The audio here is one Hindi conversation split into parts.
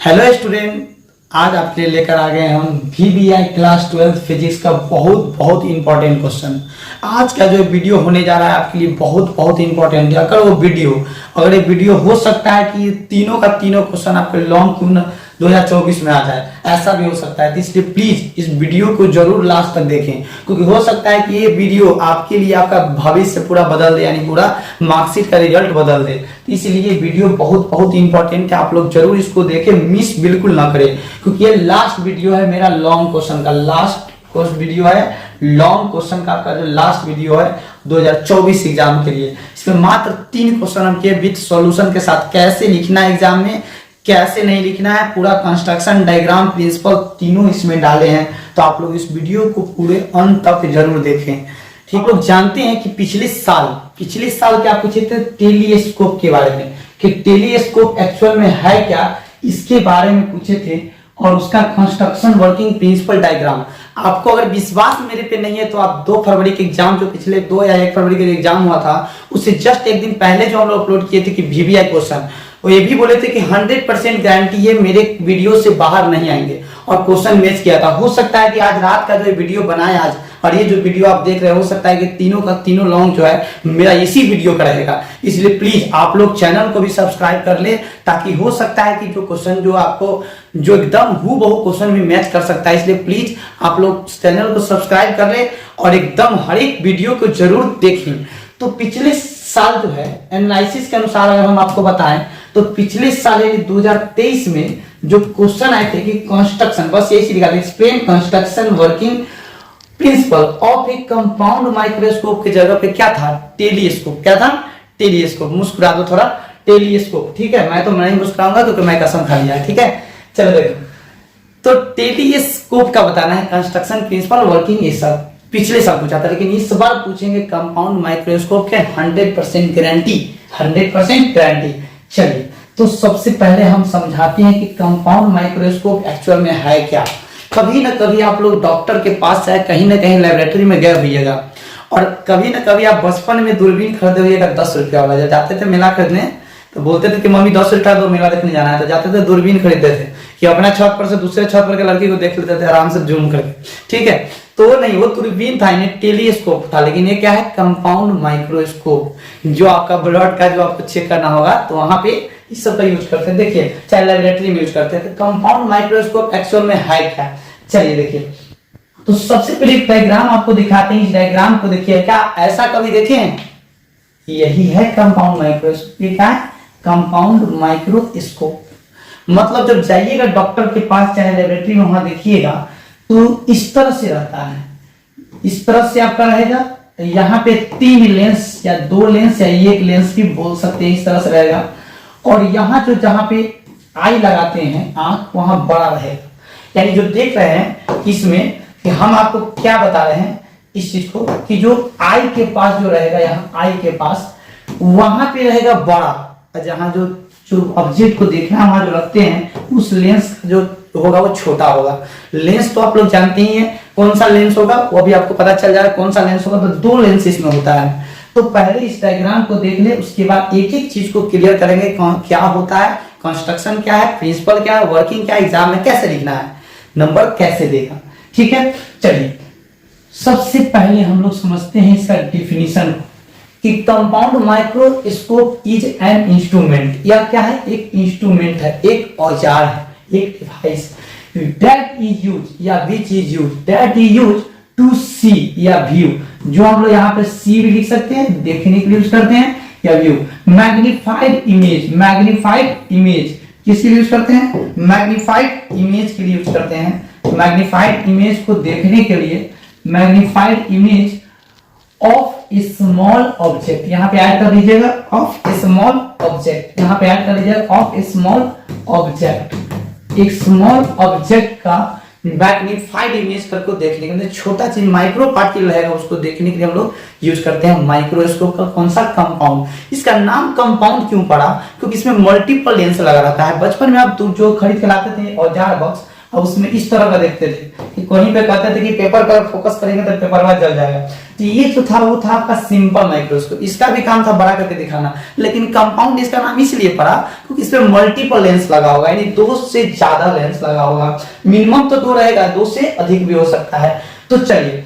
हेलो स्टूडेंट, आज आपके लिए लेकर आ गए हैं हम VBI क्लास 12 फिजिक्स का बहुत बहुत इंपॉर्टेंट क्वेश्चन। आज का जो वीडियो होने जा रहा है आपके लिए बहुत बहुत इंपॉर्टेंट है। अगर ये वीडियो हो सकता है कि तीनों का तीनों क्वेश्चन आपके लॉन्ग क्यों 2024 में आ जाए, ऐसा भी हो सकता है। तो इसलिए प्लीज इस वीडियो को जरूर लास्ट तक देखें, क्योंकि हो सकता है कि ये वीडियो आपके लिए आपका भविष्य पूरा बदल दे, यानी पूरा मार्कशीट का रिजल्ट बदल दे। तो इसलिए ये वीडियो बहुत बहुत इंपॉर्टेंट है, आप लोग जरूर इसको देखें, मिस बिल्कुल ना करें, क्योंकि ये लास्ट वीडियो है मेरा लॉन्ग क्वेश्चन का। लास्ट वीडियो है लॉन्ग क्वेश्चन का जो लास्ट वीडियो है 2024 एग्जाम के लिए। इसमें मात्र 3 क्वेश्चन हम किए विद सॉल्यूशन के साथ, कैसे लिखना है एग्जाम में, कैसे नहीं लिखना है, पूरा कंस्ट्रक्शन, डायग्राम, प्रिंसिपल तीनों इसमें डाले हैं। तो आप लोग इस वीडियो को पूरे अंत तक जरूर देखें। ठीक, लोग जानते हैं कि पिछले साल क्या पूछे थे टेलीस्कोप के बारे में, कि टेलीस्कोप एक्चुअल में है क्या, इसके बारे में पूछे थे, और उसका कंस्ट्रक्शन, वर्किंग, प्रिंसिपल, डायग्राम। आपको अगर विश्वास मेरे पे नहीं है तो आप 2 फरवरी के एग्जाम, जो पिछले 2 या 1 फरवरी के एग्जाम हुआ था, उससे जस्ट एक दिन पहले जो हम लोग अपलोड किए थे कि VBI क्वेश्चन, वो ये भी बोले थे कि 100% गारंटी है मेरे वीडियो से बाहर नहीं आएंगे, और क्वेश्चन मैच किया था। हो सकता है कि आज रात का जो वीडियो बनाए आज, और ये जो वीडियो आप देख रहे हो सकता है कि तीनों का तीनों लॉन्ग जो है मेरा इसी वीडियो का रहेगा। इसलिए प्लीज आप लोग चैनल को भी सब्सक्राइब कर ले, ताकि हो सकता है कि जो क्वेश्चन जो आपको जो एकदम हूबहू क्वेश्चन भी मैच कर सकता है। इसलिए प्लीज आप लोग चैनल को सब्सक्राइब कर ले और एकदम हर एक वीडियो को जरूर देखें। तो पिछले साल जो है एनालिसिस के अनुसार अगर हम आपको बताएं तो पिछले साल 2023 में जो क्वेश्चन आए थे कि कंस्ट्रक्शन, बस यही लिखा था, explain construction, working, principle of A compound microscope की जगह पे क्या था, टेलीस्कोप। क्या था? टेलीस्कोप। मुस्कुरा दो थोड़ा, टेलीस्कोप। ठीक है, मैं तो नहीं मुस्कुराऊंगा क्योंकि मैं कसम खा लिया। ठीक है, चलो देखो, तो टेलीस्कोप का बताना है, कंस्ट्रक्शन, प्रिंसिपल, वर्किंग, ये सब पिछले साल पूछा था, लेकिन इस बार पूछेंगे कंपाउंड माइक्रोस्कोप के 100% गारंटी, 100% गारंटी। चलिए, तो सबसे पहले हम समझाते हैं कि कंपाउंड माइक्रोस्कोप एक्चुअल में है क्या। कभी ना कभी आप लोग डॉक्टर के पास चाहे कहीं ना कहीं लेबोरेटरी में गए होइएगा, और कभी ना कभी आप बचपन में दूरबीन खरीदे होइएगा 10 रुपया वाला। जब जाते थे मेला खरीदने तो बोलते थे कि मम्मी 10 रुपया दो, मेला देखने जाना है, तो जाते थे दूरबीन खरीदते थे कि अपना छत पर से दूसरे छत पर के लड़की को देख लेते थे आराम से जूम करके। ठीक है, तो वो नहीं, वो दूरबीन था, इन्हें टेलीस्कोप था। लेकिन ये क्या है? Compound microscope. जो आपका ब्लड का जो आपको चेक करना होगा तो वहां पे इस सब का यूज करते हैं। देखिए, चाहे लेबोरेटरी में यूज करते हैं। तो कंपाउंड माइक्रोस्कोप एक्चुअल में है क्या, चलिए देखिए। तो सबसे पहले डायग्राम आपको दिखाते हैं। इस डायग्राम को देखिए, क्या ऐसा कभी देखे हैं? यही है कंपाउंड माइक्रोस्कोप। ये क्या है? Compound microscope. मतलब जब जाइएगा डॉक्टर के पास चाहे लेबोरेटरी में, वहां देखिएगा तो इस तरह से रहता है, इस तरह से आपका रहेगा। यहाँ पे 3 लेंस या 2 लेंस या 1 लेंस भी बोल सकते हैं, इस तरह से रहेगा। और यहाँ जो जहां पे आई लगाते हैं आंख, वहां बड़ा रहेगा। यानी जो देख रहे हैं इसमें कि हम आपको क्या बता रहे हैं इस चीज को, कि जो आई के पास जो रहेगा, यहाँ आई के पास वहां पे रहेगा बड़ा, जहां जो ऑब्जेक्ट को देखना वहां जो रखते हैं उस लेंस जो होगा वो छोटा होगा। लेंस तो आप लोग जानते ही हैं कौन सा लेंस होगा, वो भी आपको पता चल जाएगा कौन सा लेंस होगा। तो 2 लेंस इसमें होता है। तो पहले इस डायग्राम को देख ले, उसके बाद एक एक चीज को क्लियर करेंगे, क्या होता है, कंस्ट्रक्शन क्या है, प्रिंसिपल क्या है, वर्किंग क्या है, एग्जाम में कैसे लिखना है, नंबर कैसे देगा। ठीक है, चलिए सबसे पहले हम लोग समझते हैं इसका डिफिनीशन कि compound microscope is an instrument. या क्या है? एक इंस्ट्रूमेंट है, एक औजार है, एक डिवाइस दैट इज यूज या which is use, that is use to see या व्यू। जो हम लोग यहाँ पे सी भी लिख सकते हैं, देखने के लिए यूज करते हैं, या view. Magnified image, magnified image किसके लिए यूज करते हैं? मैग्निफाइड इमेज के लिए यूज करते हैं। मैग्निफाइड इमेज को देखने के लिए, magnified image of A small object, यहाँ पे ऐड कर दीजिएगा, ऑफ ए स्मॉल ऑब्जेक्ट, यहाँ पे ऐड कर दीजिएगा, ऑफ ए स्मॉल ऑब्जेक्ट। एक स्मॉल ऑब्जेक्ट का मैग्निफाइड इमेज करके देखने के लिए, छोटा चीज माइक्रो पार्टिकल रहेगा उसको देखने के लिए हम लोग यूज करते हैं माइक्रोस्कोप का। कौन सा? कंपाउंड। इसका नाम कंपाउंड क्यों पड़ा? क्योंकि इसमें मल्टीपल लेंस लगा रहता है। बचपन में आप जो खरीद के लाते थे औजार बॉक्स, और उसमें इस तरह का देखते थे कि कहीं पे कहते थे कि पेपर पर फोकस करेंगे तो पेपर में जल जाएगा। तो ये जो था वो था आपका सिंपल माइक्रोस्कोप। इसका भी काम था बड़ा करके दिखाना, लेकिन कंपाउंड इसका नाम इसलिए पड़ा क्योंकि इसमें मल्टीपल लेंस लगा होगा, यानी 2 से ज्यादा लेंस लगा होगा। मिनिमम तो 2 रहेगा, 2 से अधिक भी हो सकता है। तो चलिए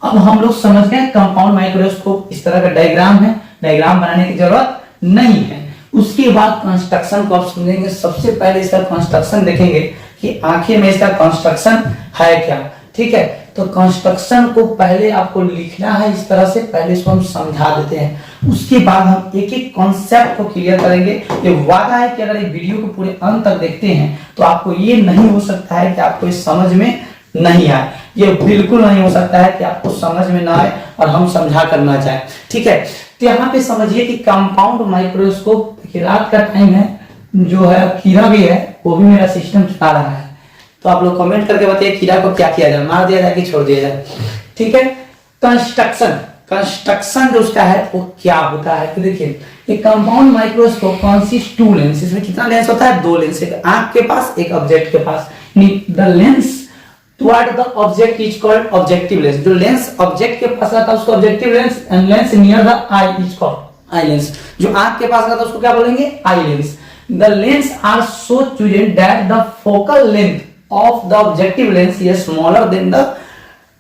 अब हम लोग समझ गए कंपाउंड माइक्रोस्कोप इस तरह का डायग्राम है, डायग्राम बनाने की जरूरत नहीं है। उसके बाद कंस्ट्रक्शन को आप समझेंगे। सबसे पहले इसका कंस्ट्रक्शन देखेंगे कि आखिर में इसका कंस्ट्रक्शन है क्या। ठीक है, तो कंस्ट्रक्शन को पहले आपको लिखना है इस तरह से, पहले इसको हम समझा देते हैं, उसके बाद हम एक एक कॉन्सेप्ट को क्लियर करेंगे। ये वादा है कि अगर ये वीडियो को पूरे अंत तक देखते हैं तो आपको ये नहीं हो सकता है कि आपको इस समझ में नहीं आए, ये बिल्कुल नहीं हो सकता है कि आपको समझ में ना आए और हम समझा कर ना जाए। ठीक है, तो यहाँ पे समझिए कि कंपाउंड माइक्रोस्कोप, रात का टाइम है, जो है खीरा भी है वो भी मेरा सिस्टम चला रहा है, तो आप लोग कमेंट करके बताइए खीरा को क्या किया जाए, मार दिया जाए कि छोड़ दिया जाए। ठीक है, कंस्ट्रक्शन जो उसका है वो क्या होता है, तो देखिए एक कंपाउंड माइक्रोस्कोप कंसिस्ट 2 लेंस। इसमें कितना लेंस होता है? 2 लेंस, एक आंख के पास एक ऑब्जेक्ट के पास। The lens toward the object is called objective lens। जो लेंस ऑब्जेक्ट के पास रहता है उसको objective lens, and lens near the eye is called eye lens. जो आंख के पास रहता है उसको क्या बोलेंगे? Eye lens. The lens are so chosen that the focal length of the objective lens is smaller than the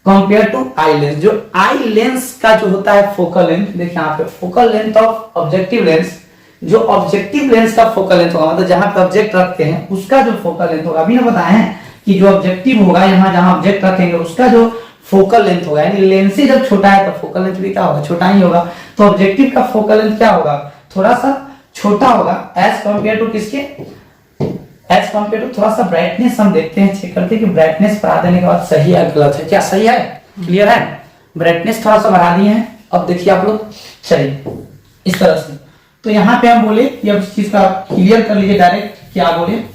compare to eye lens. जो आई लेंस का जो होता है फोकल लेंथ, देखिए यहाँ पे focal length of objective lens, जो ऑब्जेक्टिव लेंस का फोकल लेंथ होगा, मतलब जहां पे ऑब्जेक्ट रखते हैं उसका जो फोकल लेंथ होगा, अभी ना बताए हैं कि जो ऑब्जेक्टिव होगा यहाँ जहां ऑब्जेक्ट रखेंगे उसका जो फोकल लेंथ होगा, यानी लेंस से जब छोटा है तो फोकल लेंथ भी क्या होगा? छोटा ही होगा। तो ऑब्जेक्टिव का फोकल लेंथ क्या होगा? थोड़ा सा छोटा होगा एज कंपेयर टू किसके? एज कंपेयर टू थोड़ा सा ब्राइटनेस हम देखते हैं, चेक करते हैं कि ब्राइटनेस बढ़ा देने के बाद सही है गलत है, क्या सही है? क्लियर है? ब्राइटनेस थोड़ा सा बढ़ा दिए हैं। अब देखिए आप लोग, चलिए इस तरह से, तो यहाँ पे हम बोले कि अब इस चीज का क्लियर कर लीजिए डायरेक्ट, क्या बोले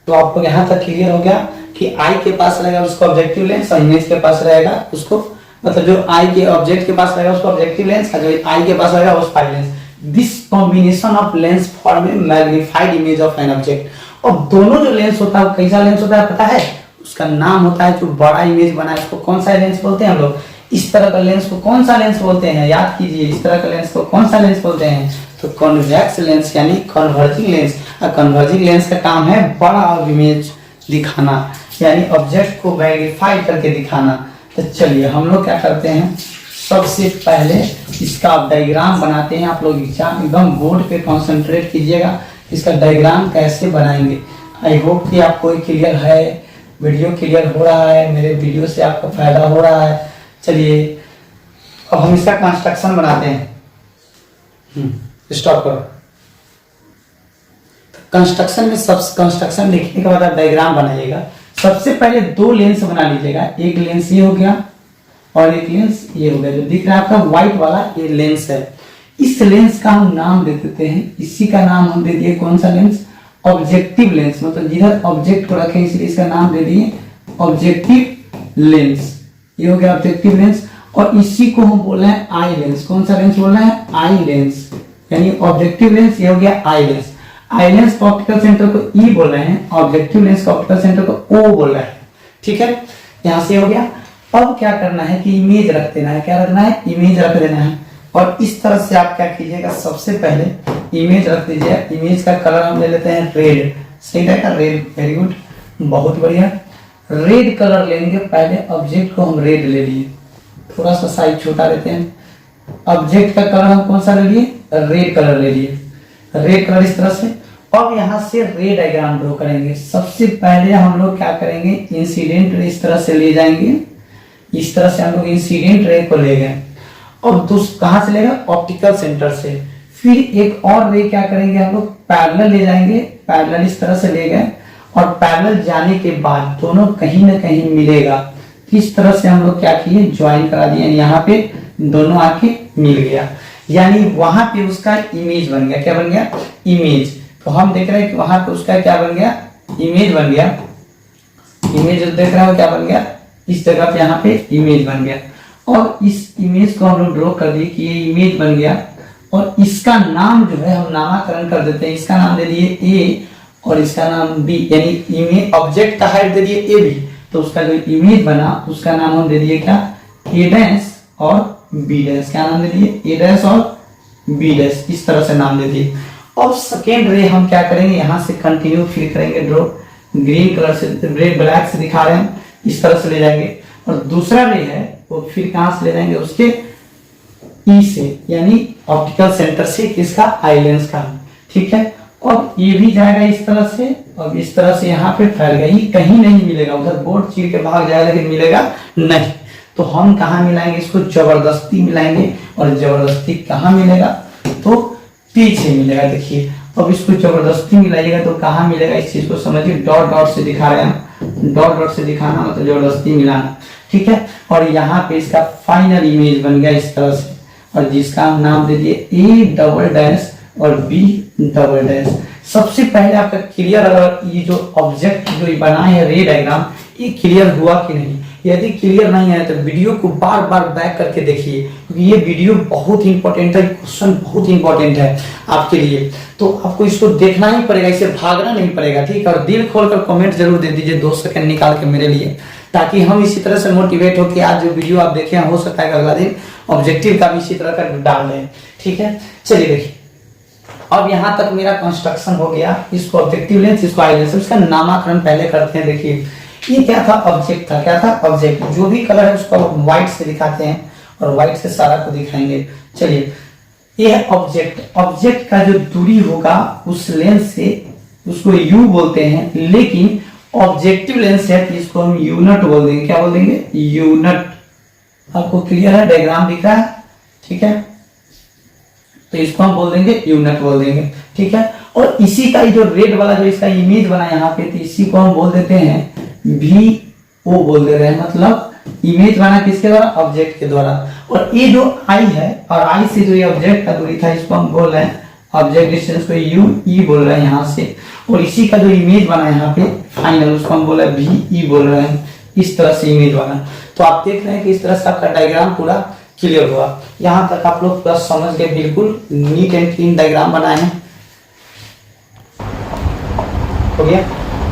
तो आपको यहाँ तक क्लियर हो गया कि आई के पास रहेगा उसको ऑब्जेक्टिव लेंस, और इमेज के पास रहेगा उसको, मतलब जो आई के ऑब्जेक्ट के पास रहेगा उसको ऑब्जेक्टिव लेंस, और जो आई के पास रहेगा उसको eye lens. This combination of lens form A magnified image of an object. और दोनों जो लेंस होता है कैसा लेंस होता है पता है? उसका नाम होता है, जो बड़ा इमेज बना है उसको कौन सा लेंस बोलते हैं हम लोग? इस तरह का लेंस को कौन सा लेंस बोलते हैं? याद कीजिए, इस तरह का लेंस को कौन सा लेंस बोलते हैं? तो कॉन्वेक्स लेंस यानी कन्वर्जिंग लेंस। कन्वर्जिंग लेंस का काम है बड़ा इमेज दिखाना, यानी ऑब्जेक्ट को मैग्नीफाई करके दिखाना। तो चलिए हम लोग क्या करते हैं, सबसे पहले इसका डायग्राम बनाते हैं। आप लोग एग्जाम एकदम बोर्ड पे कंसंट्रेट कीजिएगा, इसका डायग्राम कैसे बनाएंगे। आई होप कि आपको क्लियर है, वीडियो क्लियर हो रहा है, मेरे वीडियो से आपको फायदा हो रहा है। चलिए अब हम इसका कंस्ट्रक्शन बनाते हैं। स्टॉप करो। कंस्ट्रक्शन में सब कंस्ट्रक्शन लिखने के बाद आप डायग्राम बनाइएगा। सबसे पहले 2 लेंस बना लीजिएगा, एक लेंस ये हो गया और एक लेंस ये हो गया। जो दिख रहा है आपका व्हाइट वाला ये लेंस है। इस लेंस का हम नाम दे देते हैं, इसी का नाम हम दे दिए कौन सा लेंस? Objective lens. मतलब जिधर ऑब्जेक्ट को रखें इसलिए इसका नाम दे दिए ऑब्जेक्टिव लेंस। ये हो गया ऑब्जेक्टिव लेंस, और इसी को हम बोल रहे हैं आई लेंस। कौन सा लेंस बोल रहे हैं? आई लेंस, यानी ऑब्जेक्टिव लेंस ये हो गया आई लेंस। आई लेंस का ऑप्टिकल सेंटर को ई बोल रहे हैं, ऑब्जेक्टिव लेंस का ऑप्टिकल सेंटर को ओ बोल रहे हैं। ठीक है, यहां से हो गया। अब क्या करना है कि इमेज रख देना है। क्या रखना है? इमेज रख देना है। और इस तरह से आप क्या कीजिएगा, सबसे पहले इमेज रख दीजिए। इमेज का कलर हम ले लेते हैं रेड। सही रहेगा? रेड, वेरी गुड, बहुत बढ़िया। रेड कलर लेंगे, पहले ऑब्जेक्ट को हम रेड ले लिए, थोड़ा सा साइज छोटा लेते हैं। ऑब्जेक्ट का कलर हम कौन सा ले लिए? रेड कलर ले लिए। रेड कलर इस तरह से। अब यहाँ से रे डायग्राम ड्रॉ करेंगे। सबसे पहले हम लोग क्या करेंगे, इंसिडेंट रे इस तरह से ले जाएंगे। इस तरह से हम लोग इंसिडेंट रे को ले गए, और कहां से लेगा? ऑप्टिकल सेंटर से। फिर एक और रे क्या करेंगे हम लोग, पैरेलल ले जाएंगे। पैरेलल इस तरह से ले गए, और पैरेलल जाने के बाद दोनों कहीं ना कहीं मिलेगा। इस तरह से हम लोग क्या किए, ज्वाइन करा दिए, यहाँ पे दोनों आके मिल गया, यानी वहां पे उसका इमेज बन गया। क्या बन गया? इमेज। तो हम देख रहे हैं कि वहां पे उसका क्या बन गया? इमेज बन गया। इमेज देख रहे हो क्या बन गया? इस जगह पे यहाँ पे इमेज बन गया, और इस इमेज को हम लोग ड्रॉ कर दिए कि ये इमेज बन गया। और इसका नाम जो है हम नामकरण कर देते हैं। इसका नाम दे दिए ए, और इसका नाम बी, यानी इमेज ऑब्जेक्ट का हाइट दे दिए ए बी, तो उसका जो इमेज बना उसका नाम हम दे दिए क्या, ए डैश और बी डैश। क्या नाम दे दिए, ए डैश और बी डैश, इस तरह से नाम दे दिए। और सेकेंड रे हम क्या करेंगे, यहाँ से कंटिन्यू फिर करेंगे ड्रॉ, ग्रीन कलर से रेड ब्लैक से दिखा रहे हैं, इस तरह से ले जाएंगे। और दूसरा रे है वो फिर कहां से ले जाएंगे, उसके ई से, यानी ऑप्टिकल सेंटर से किसका, आई लेंस का, ठीक है। और ये भी जाएगा इस तरह से और इस तरह से यहाँ पे फैल गया, ये कहीं नहीं मिलेगा, उधर बोर्ड चीर के भाग जाएगा लेकिन मिलेगा नहीं। तो हम कहाँ मिलाएंगे इसको, जबरदस्ती मिलाएंगे। और जबरदस्ती कहाँ मिलेगा, तो पीछे मिलेगा। देखिए अब इसको जबरदस्ती मिलाइएगा तो कहाँ मिलेगा, इस चीज को समझिए, डॉट डॉट से दिखा रहे हैं, डॉट डॉट से दिखाना मतलब जबरदस्ती मिलाना, ठीक है। और यहाँ पे इसका फाइनल इमेज बन गया इस तरह से, और जिसका हम नाम दे दिए ए डबल डैश और बी डबल डैश। सबसे पहले आपका क्लियर, अगर ये जो ऑब्जेक्ट जो बनाए है रे डायग्राम, ये क्लियर हुआ कि नहीं। यदि क्लियर नहीं है तो वीडियो को बार बार बैक करके देखिए, क्योंकि ये वीडियो बहुत इंपॉर्टेंट है, क्वेश्चन बहुत इंपॉर्टेंट है आपके लिए। तो आपको इसको देखना ही पड़ेगा, इसे भागना नहीं पड़ेगा, ठीक है। और दिल खोलकर कमेंट जरूर दे दीजिए 2 सेकंड निकाल के मेरे लिए, ताकि हम इसी तरह से मोटिवेट हो कि आज जो वीडियो आप देखे हो सकता है अगला दिन ऑब्जेक्टिव का भी इसी तरह का डाल दें, ठीक है। चलिए देखिए, अब यहाँ तक मेरा कंस्ट्रक्शन हो गया, इसको ऑब्जेक्टिव लेंस, इसको आई लेंस, इसका नामकरण पहले करते हैं। देखिए ये क्या था, ऑब्जेक्ट था, क्या था, ऑब्जेक्ट। जो भी कलर है उसको व्हाइट से दिखाते हैं और व्हाइट से सारा को दिखाएंगे। चलिए ये है ऑब्जेक्ट, ऑब्जेक्ट का जो दूरी होगा उस लेंस से उसको यू बोलते हैं, लेकिन ऑब्जेक्टिव लेंस है तो इसको हम यूनिट बोल देंगे। क्या बोल देंगे, यूनिट। आपको क्लियर है, डायग्राम दिख रहा है, ठीक है। तो इसको हम बोल देंगे यूनिट बोल देंगे, ठीक है। और इसी का जो रेड वाला जो इसका इमेज बना यहाँ पे, तो इसी को हम बोल देते हैं भी ओ बोल दे रहे हैं, मतलब इमेज बना किसके द्वारा, ऑब्जेक्ट के द्वारा। और ये जो आई है और आई से जो ये ऑब्जेक्ट का दूरी था इसको हम बोल रहे हैं ऑब्जेक्ट डिस्टेंस को यू ई बोल रहे हैं यहाँ से। और इसी का जो इमेज बना यहाँ पे फाइनल उसको हम बोल रहे हैं भी ई बोल रहे हैं, इस तरह से इमेज बना। तो आप देख रहे हैं कि इस तरह से आपका डायग्राम पूरा क्लियर हुआ। यहाँ तक आप लोग प्लस समझ गए, बिल्कुल नीट एंड क्लीन डायग्राम बनाए हैं, हो गया।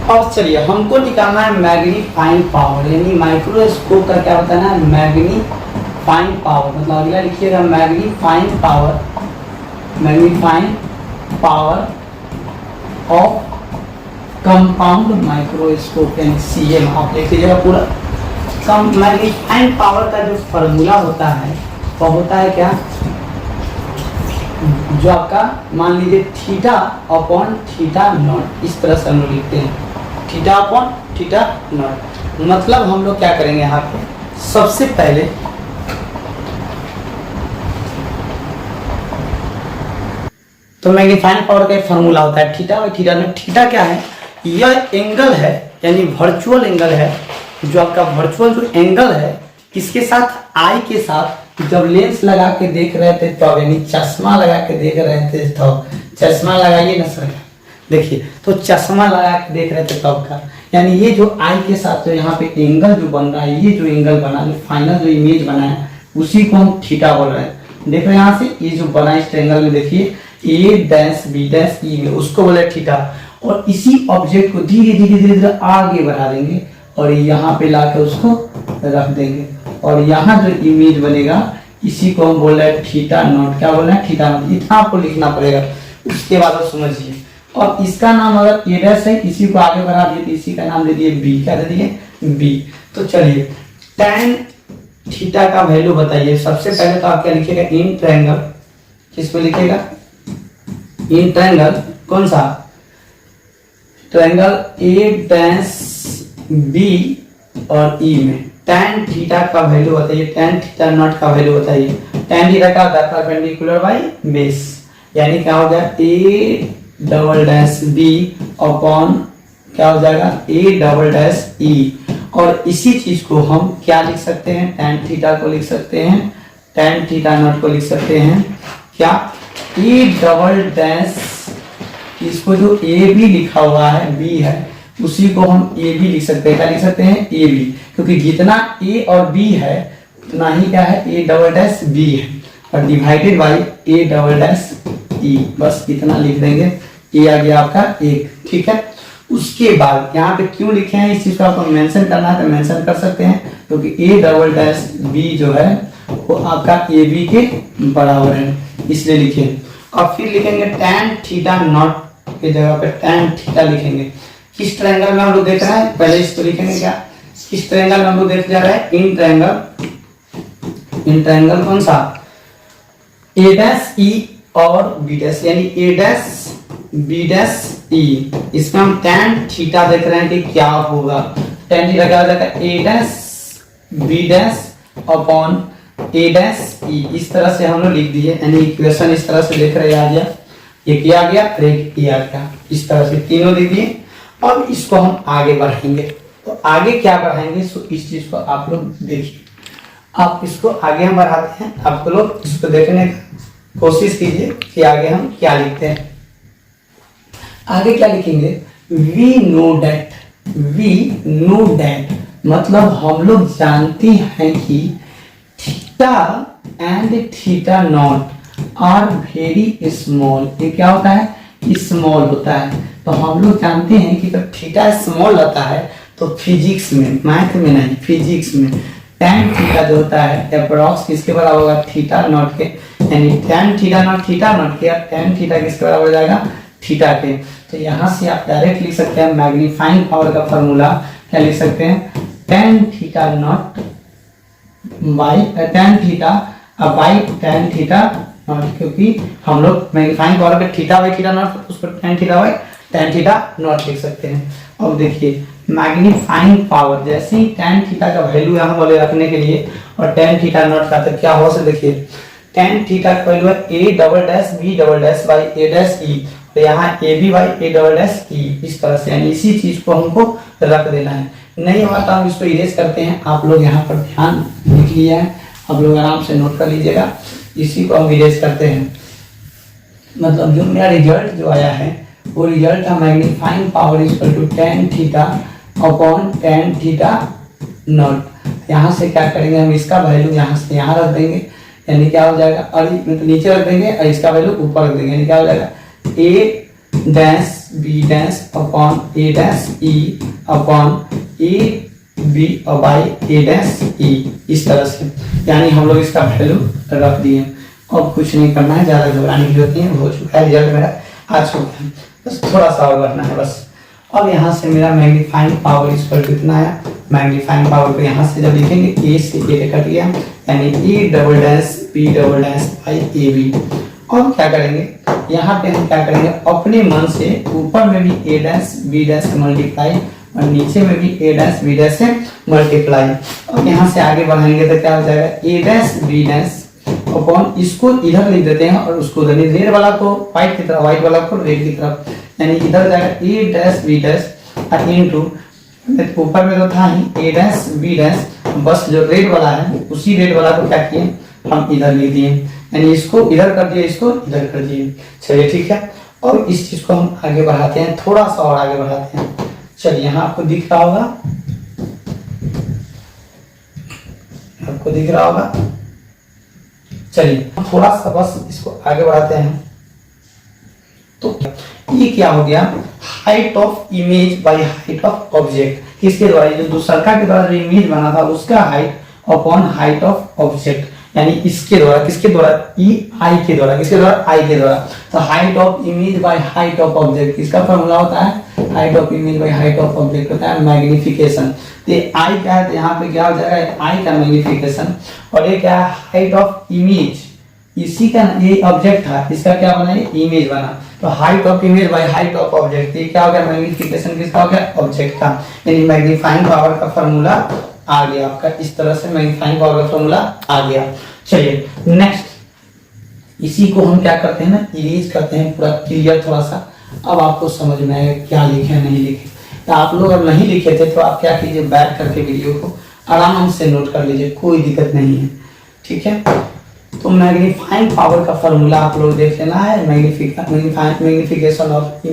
और चलिए हमको निकालना है मैग्नीफाइंग पावर, यानी माइक्रोस्कोप का क्या होता है ना, मैग्नीफाइंग पावर। मतलब अगला लिखिएगा magnifying power, magnifying power of compound microscope, यानी सीएम आप लिख लीजिएगा पूरा। मैग्नीफाइंग पावर का जो फॉर्मूला होता है वो होता है क्या, जो आपका मान लीजिए थीटा अपॉन थीटा नॉट, इस तरह से हम लोग लिखते हैं, थीटा अपॉन थीटा नॉट। मतलब हम लोग क्या करेंगे यहाँ पे, सबसे पहले तो मैग्नीफाइंग पावर का फॉर्मूला होता है थीटा और थीटा नॉट। थीटा क्या है, यह एंगल है, यानी वर्चुअल एंगल है, जो आपका वर्चुअल जो एंगल है किसके साथ, आई के साथ। जब लेंस लगा के देख रहे थे तब, यानी चश्मा लगा के देख रहे थे तब, चश्मा लगाइए ना सर, देखिए तो चश्मा लगा के देख रहे थे तब का, यानी ये जो आई के साथ जो यहाँ पे एंगल जो बन रहा है, ये जो एंगल बना, जो फाइनल जो इमेज बना है उसी को हम थीटा बोल रहे हैं। देख रहे हैं यहाँ से ये जो बना इस ट्रायंगल में, देखिए ए डैश बी डैश ई में, उसको बोले थीटा। और इसी ऑब्जेक्ट को धीरे धीरे धीरे धीरे आगे बढ़ा देंगे और यहाँ पे लाकर उसको रख देंगे, और यहाँ जो इमेज बनेगा इसी को हम बोल रहे हैं थीटा नॉट। क्या बोल रहे हैं, थीटा नॉट। इतना आपको लिखना पड़ेगा, उसके बाद आप समझिए। और इसका नाम अगर ए डैश है, इसी को आगे बढ़ा दिए तो इसी का नाम दे दिए बी। क्या दे दिए, बी। तो चलिए tan थीटा का वैल्यू बताइए। सबसे पहले तो आप क्या लिखिएगा, इन ट्रायंगल, किसको लिखिएगा, इन ट्रायंगल, कौन सा ट्रायंगल, ए डैश बी और ई में tan थीटा का वैल्यू बताइए, tan थीटा नॉट का वैल्यू बताइए। tan थीटा का होता है परपेंडिकुलर बाई बेस, यानी क्या हो गया, A double dash B upon क्या हो जाएगा, ए डबल डैश ई। और इसी चीज को हम क्या लिख सकते हैं, tan थीटा को लिख सकते हैं, tan थीटा नॉट को लिख सकते हैं क्या, ए डबल डैश, इसको जो ए बी लिखा हुआ है, बी है, उसी को हम ए बी लिख सकते हैं। क्या लिख सकते हैं, ए बी, क्योंकि जितना ए और बी है उतना ही क्या है, ए डबल डैश बी है, और divided by A double dash ई। बस इतना लिख देंगे, ए आ गया आपका 1। ठीक है। उसके बाद यहाँ पे क्यों लिखे हैं इस चीज को आपको मेंशन करना है तो मेंशन कर सकते हैं, क्योंकि ए डबल डैश बी जो है वो आपका ए बी के बराबर है, इसलिए लिखे। और फिर लिखेंगे tan थीटा नॉट की जगह पे tan थीटा लिखेंगे। किस ट्रायंगल में हम लोग देख रहे हैं, पहले इसको लिखेंगे क्या, किस ट्रायंगल में हम लोग देख जा रहा है, इन ट्रायंगल कौन सा, ए डैश ई और बी डैश, यानी ए डैश बी डैश ई। इसमें हम tan थीटा देख रहे हैं कि क्या होगा, tan थीटा क्या हो जाएगा, A dash B dash upon A dash ई। इस तरह से हम लोग लिख दिए, यानी इक्वेशन इस तरह से लिख रहे आ गया, एक ये आ गया और एक ये आ गया, इस तरह से तीनों लिख दिए। अब इसको हम आगे बढ़ाएंगे, तो आगे क्या बढ़ाएंगे सो इस चीज को आप लोग देखिए। आप इसको आगे हम बढ़ाते हैं, आप लोग इसको देखने की कोशिश कीजिए कि आगे हम क्या लिखते हैं। आगे क्या लिखेंगे, वी नो दैट मतलब हम लोग जानते हैं कि theta and theta nought are very small. ये क्या होता है, स्मॉल होता है। तो हम लोग जानते हैं कि जब थीटा स्मॉल रहता है तो फिजिक्स में, मैथ में नहीं, फिजिक्स में tan थीटा जो होता है अप्रॉक्स किसके बराबर होगा, थीटा नॉट के, यानी tan थीटा नॉट के, tan थीटा किसके बराबर हो जाएगा, थीटा के। तो यहाँ से आप डायरेक्ट लिख सकते हैं मैग्नीफाइंग पावर का फॉर्मूला, क्या लिख सकते हैं, tan theta not by tan theta by tan theta not, क्योंकि हम लोग मैग्नीफाइंग पावर पे थीटा बाई थीटा नॉट, उसको tan theta by tan theta not लिख सकते हैं। अब देखिए मैग्नीफाइंग पावर, जैसे ही tan थीटा का वैल्यू यहाँ वाले रखने के लिए और tan थीटा नॉट का, तो क्या हो से देखिए tan थीटा का वैल्यू है a double dash b double dash by a dash e, तो यहाँ a b by a double dash e, इस तरह से, यानी इसी चीज को हमको रख देना है। नहीं हुआ तो हम इसको इरेज करते हैं, आप लोग यहाँ पर ध्यान लिख लिया है, आप लोग आराम से नोट कर लीजिएगा, इसी को हम इरेज करते हैं। मतलब जो मेरा रिजल्ट जो आया है वो रिजल्ट था magnifying power equal to tan theta upon tan theta nought. यहाँ से क्या करेंगे, हम इसका वैल्यू यहाँ से यहाँ रख देंगे, यानी क्या हो जाएगा, और नीचे रख देंगे और इसका वैल्यू ऊपर रख देंगे, यानी क्या हो जाएगा, a dash b dash upon a dash e upon a b और बाई a डैश e, इस तरह से, यानी हम लोग इसका वैल्यू रख दिए। अब कुछ नहीं करना है, ज़्यादा घबराने की जरूरत नहीं है, हो चुका है रिजल्ट मेरा आ चुका है, बस थोड़ा सा और बढ़ना है बस। अब यहाँ से मेरा मैग्नीफाइंग पावर इस पर कितना आया, मैग्नीफाइंग पावर को यहाँ से जब लिखेंगे a से a कट गया, यानी a double dash b double dash by A B. अब क्या करेंगे, यहाँ पे हम क्या करेंगे, अपने मन से ऊपर में भी a डैश b डैश से मल्टीप्लाई और नीचे में भी a डैश b डैश से मल्टीप्लाई। अब यहाँ से आगे बढ़ाएंगे तो क्या हो जाएगा, a dash b dash upon, इसको इधर लिख देते हैं और उसको उधर, रेड वाला को व्हाइट की तरफ, व्हाइट वाला को रेड की तरफ, यानी इधर जाएगा a dash b dash into, ऊपर में तो था ही a डैश b डैश, बस जो रेड वाला है उसी रेड वाला को क्या किए हम इधर लिख दिए, यानी इसको इधर कर दिए, इसको इधर कर दिए। चलिए ठीक है, और इस चीज को हम आगे बढ़ाते हैं, थोड़ा सा और आगे बढ़ाते हैं। चलिए यहाँ आपको दिख रहा होगा, आपको दिख रहा होगा, चलिए थोड़ा सा बस इसको आगे बढ़ाते हैं। तो ये क्या हो गया, height of image by height of object, किसके द्वारा, जो दूसरा के द्वारा जो इमेज बना था उसका height upon height of object, यानी इसके द्वारा, किसके द्वारा, ई आई के द्वारा, किसके द्वारा, आई के द्वारा। तो height of image by height of object, इसका फॉर्मूला होता है height of image by height of object होता है मैग्निफिकेशन। तो आई क्या है, तो यहाँ पे क्या हो जाएगा, आई का मैग्निफिकेशन, और ये क्या है, हाइट ऑफ इमेज, इसी का ये ऑब्जेक्ट था, इसका क्या बना, इमेज बना। तो height of image by height of object, ये क्या हो गया, मैग्निफिकेशन किसका हो गया, ऑब्जेक्ट का, यानी मैग्नीफाइंग पावर का फॉर्मूला आ गया आपका, इस तरह से मैग्नीफाइंग पावर का फॉर्मूला आ गया। चलिए नेक्स्ट, इसी को हम क्या करते हैं ना, इरेज करते हैं पूरा क्लियर थोड़ा सा। अब आपको समझ में आएगा क्या लिखे नहीं लिखे, तो आप लोग अब नहीं लिखे थे तो आप क्या कीजिए, बैक करके वीडियो को आराम से नोट कर लीजिए, कोई दिक्कत नहीं है, ठीक है। तो मैग्नीफाइंग पावर का फॉर्मूला आप लोग देख लेना है, मैग्निफिकेशन ऑफ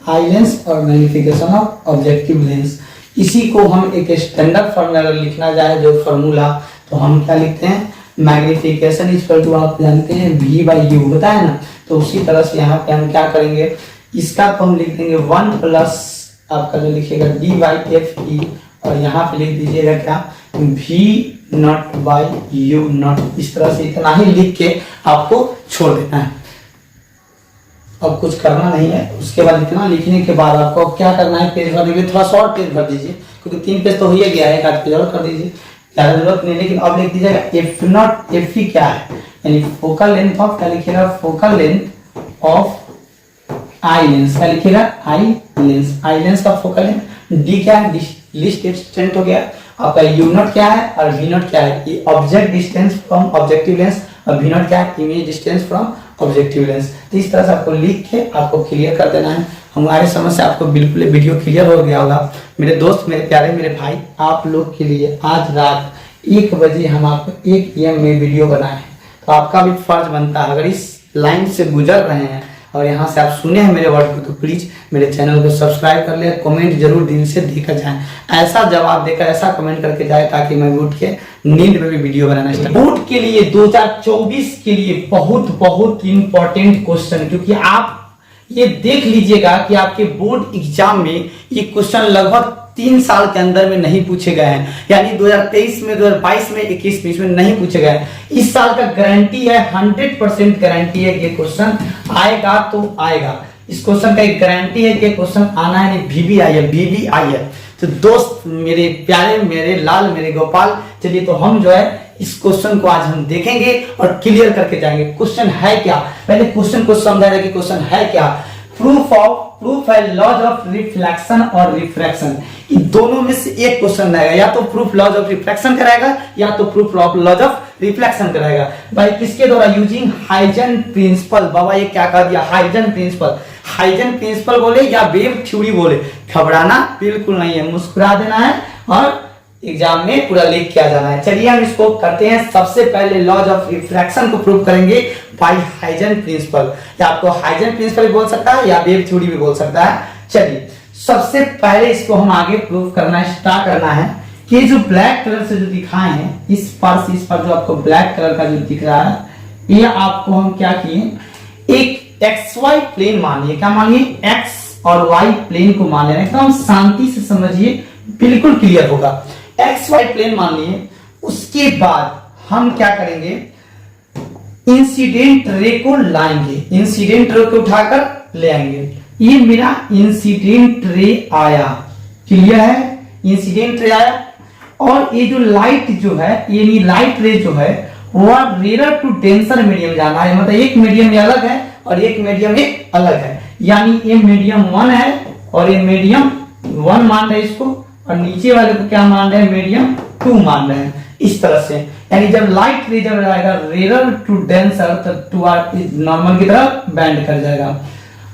आई लेंस और मैग्निफिकेशन ऑफ ऑब्जेक्टिव लेंस। इसी को हम एक स्टैंडर्ड फॉर्मूला लिखना जाए जो फॉर्मूला, तो हम क्या लिखते हैं, मैग्निफिकेशन इक्वल टू, आप जानते हैं v बाई यू होता है ना, तो उसी तरह से यहाँ पे हम क्या करेंगे, इसका तो हम लिख देंगे 1 प्लस आपका जो लिखेगा डी बाई एफ ई, और यहाँ पे लिख दीजिएगा क्या v nought by u nought. इस तरह से इतना ही लिख के आपको छोड़ देना है, अब कुछ करना नहीं है। उसके बाद इतना लिखने के बाद आपको क्या करना है, पेज भर दीजिए, थोड़ा सा और पेज भर दीजिए, क्योंकि 3 पेज तो हो ही गया है, 1 आध पेज और कर दीजिए, ज़्यादा जरूरत नहीं। लेकिन अब लिख दीजिएगा एफ नॉट, एफ ई क्या है, यानी फोकल लेंथ ऑफ, क्या लिखिएगा focal length of eye lens, क्या लिखिएगा आई लेंस, आई लेंस का फोकल लेंथ। डी क्या है, लिस्ट डिस्टेंस हो गया आपका, यू नॉट क्या है और वी नॉट क्या है, ये object distance from objective lens, और वी नॉट क्या है, image distance from objective lens. तो इस तरह से आपको लिख के आपको क्लियर कर देना है। हमारे समझ से आपको बिल्कुल वीडियो क्लियर हो गया होगा। मेरे दोस्त, मेरे प्यारे, मेरे भाई, आप लोग के लिए आज रात 1 बजे हम आपको 1 AM में वीडियो बनाए हैं, तो आपका भी फर्ज बनता है, अगर इस लाइन से गुजर रहे हैं और यहाँ से आप सुने हैं मेरे वर्ड को, तो प्लीज मेरे चैनल को सब्सक्राइब कर ले, कमेंट जरूर दिन से देकर जाएं, ऐसा जवाब देकर ऐसा कमेंट करके जाए ताकि मैं उठ के नींद में भी वीडियो बनाना स्टार्ट। बोर्ड के लिए 2024 के लिए बहुत बहुत इंपॉर्टेंट क्वेश्चन, क्योंकि आप ये देख लीजिएगा कि आपके बोर्ड एग्जाम में ये क्वेश्चन लगभग 3 साल के अंदर में नहीं पूछे गए हैं, यानी 2023 में, 2022 में, 21 में नहीं पूछे गए। इस साल का गारंटी है, 100% गारंटी है कि क्वेश्चन आएगा तो आएगा। इस क्वेश्चन का एक गारंटी है कि क्वेश्चन आना है, नहीं VBI है, VBI है। तो दोस्त मेरे प्यारे, मेरे लाल, मेरे गोपाल, चलिए तो हम जो है इस क्वेश्चन को आज हम देखेंगे और क्लियर करके जाएंगे। क्वेश्चन है क्या, पहले क्वेश्चन को समझाएगा कि क्वेश्चन है क्या। प्रूफ है लॉज ऑफ रिफ्लेक्शन और रिफ्रैक्शन, इन दोनों में से एक क्वेश्चन रहेगा, या तो प्रूफ लॉज ऑफ रिफ्लेक्शन कराएगा या तो प्रूफ लॉज ऑफ रिफ्लेक्शन कराएगा। भाई किसके द्वारा, यूजिंग हाइजन प्रिंसिपल। बाबा ये क्या कह दिया, हाइजन प्रिंसिपल। हाइजन प्रिंसिपल बोले या वेव थ्योरी बोले, घबराना बिल्कुल नहीं है, मुस्कुरा देना है और एग्जाम में पूरा लिख के आ जाना है। चलिए हम इसको करते हैं। सबसे पहले लॉज ऑफ रिफ्रैक्शन को प्रूव करेंगे बाय हाइजन प्रिंसिपल, या आपको हाइजन प्रिंसिपल भी बोल सकता है या वेव थ्योरी भी बोल सकता है। चलिए सबसे पहले इसको हम आगे प्रूव करना स्टार्ट करना है कि जो ब्लैक कलर से जो दिखाए हैं, इस पर जो आपको ब्लैक कलर का जो दिख रहा है, ये आपको हम क्या किए, एक XY प्लेन मानिए, क्या मानिए, X और Y प्लेन को मान लेना, एकदम शांति से समझिए, बिल्कुल क्लियर होगा। XY प्लेन मान लिए, उसके बाद हम क्या करेंगे, इंसिडेंट रे को लाएंगे, इंसिडेंट रे को उठाकर ले आएंगे। ये मेरा इंसिडेंट रे आया, क्लियर है, इंसिडेंट रे आया। और ये जो लाइट जो है, ये लाइट रे जो है वह रेयर टू डेंसर मीडियम जाना है, मतलब एक मीडियम अलग है और एक मीडियम एक अलग है, यानी ये मीडियम 1 है और ये मीडियम 1 मान रहे हैं इसको, और नीचे वाले को क्या मान रहे हैं, मीडियम 2 मान रहे हैं। इस तरह से यानी जब लाइट रे जब आएगा रेयर टू डेंसर, तो नॉर्मल की तरफ बेंड कर जाएगा।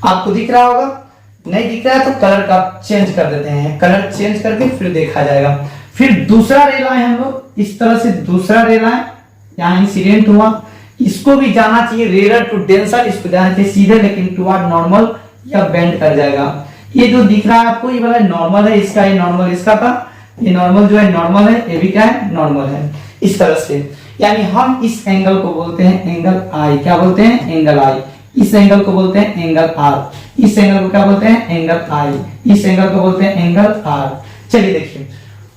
आपको दिख रहा होगा, नहीं दिख रहा है तो कलर का चेंज कर देते हैं, कलर चेंज करके फिर देखा जाएगा। फिर दूसरा रे लाए हम लोग, इस तरह से दूसरा रे लाए, यहाँ इंसिडेंट हुआ, इसको भी जाना चाहिए रेयर टू डेंसर, इसको जाना चाहिए सीधे, लेकिन टुवर्ड नॉर्मल या बेंड कर जाएगा। ये जो दिख रहा है आपको, ये वाला नॉर्मल है, इसका ये नॉर्मल इसका था, ये नॉर्मल जो है नॉर्मल है, ये भी क्या है, नॉर्मल है। इस तरह से यानी हम इस एंगल को बोलते हैं एंगल आई, क्या बोलते हैं, एंगल आई। इस एंगल को बोलते हैं एंगल आर, इस एंगल को क्या बोलते हैं, एंगल आई, इस एंगल को बोलते हैं एंगल आर। चलिए देखिए,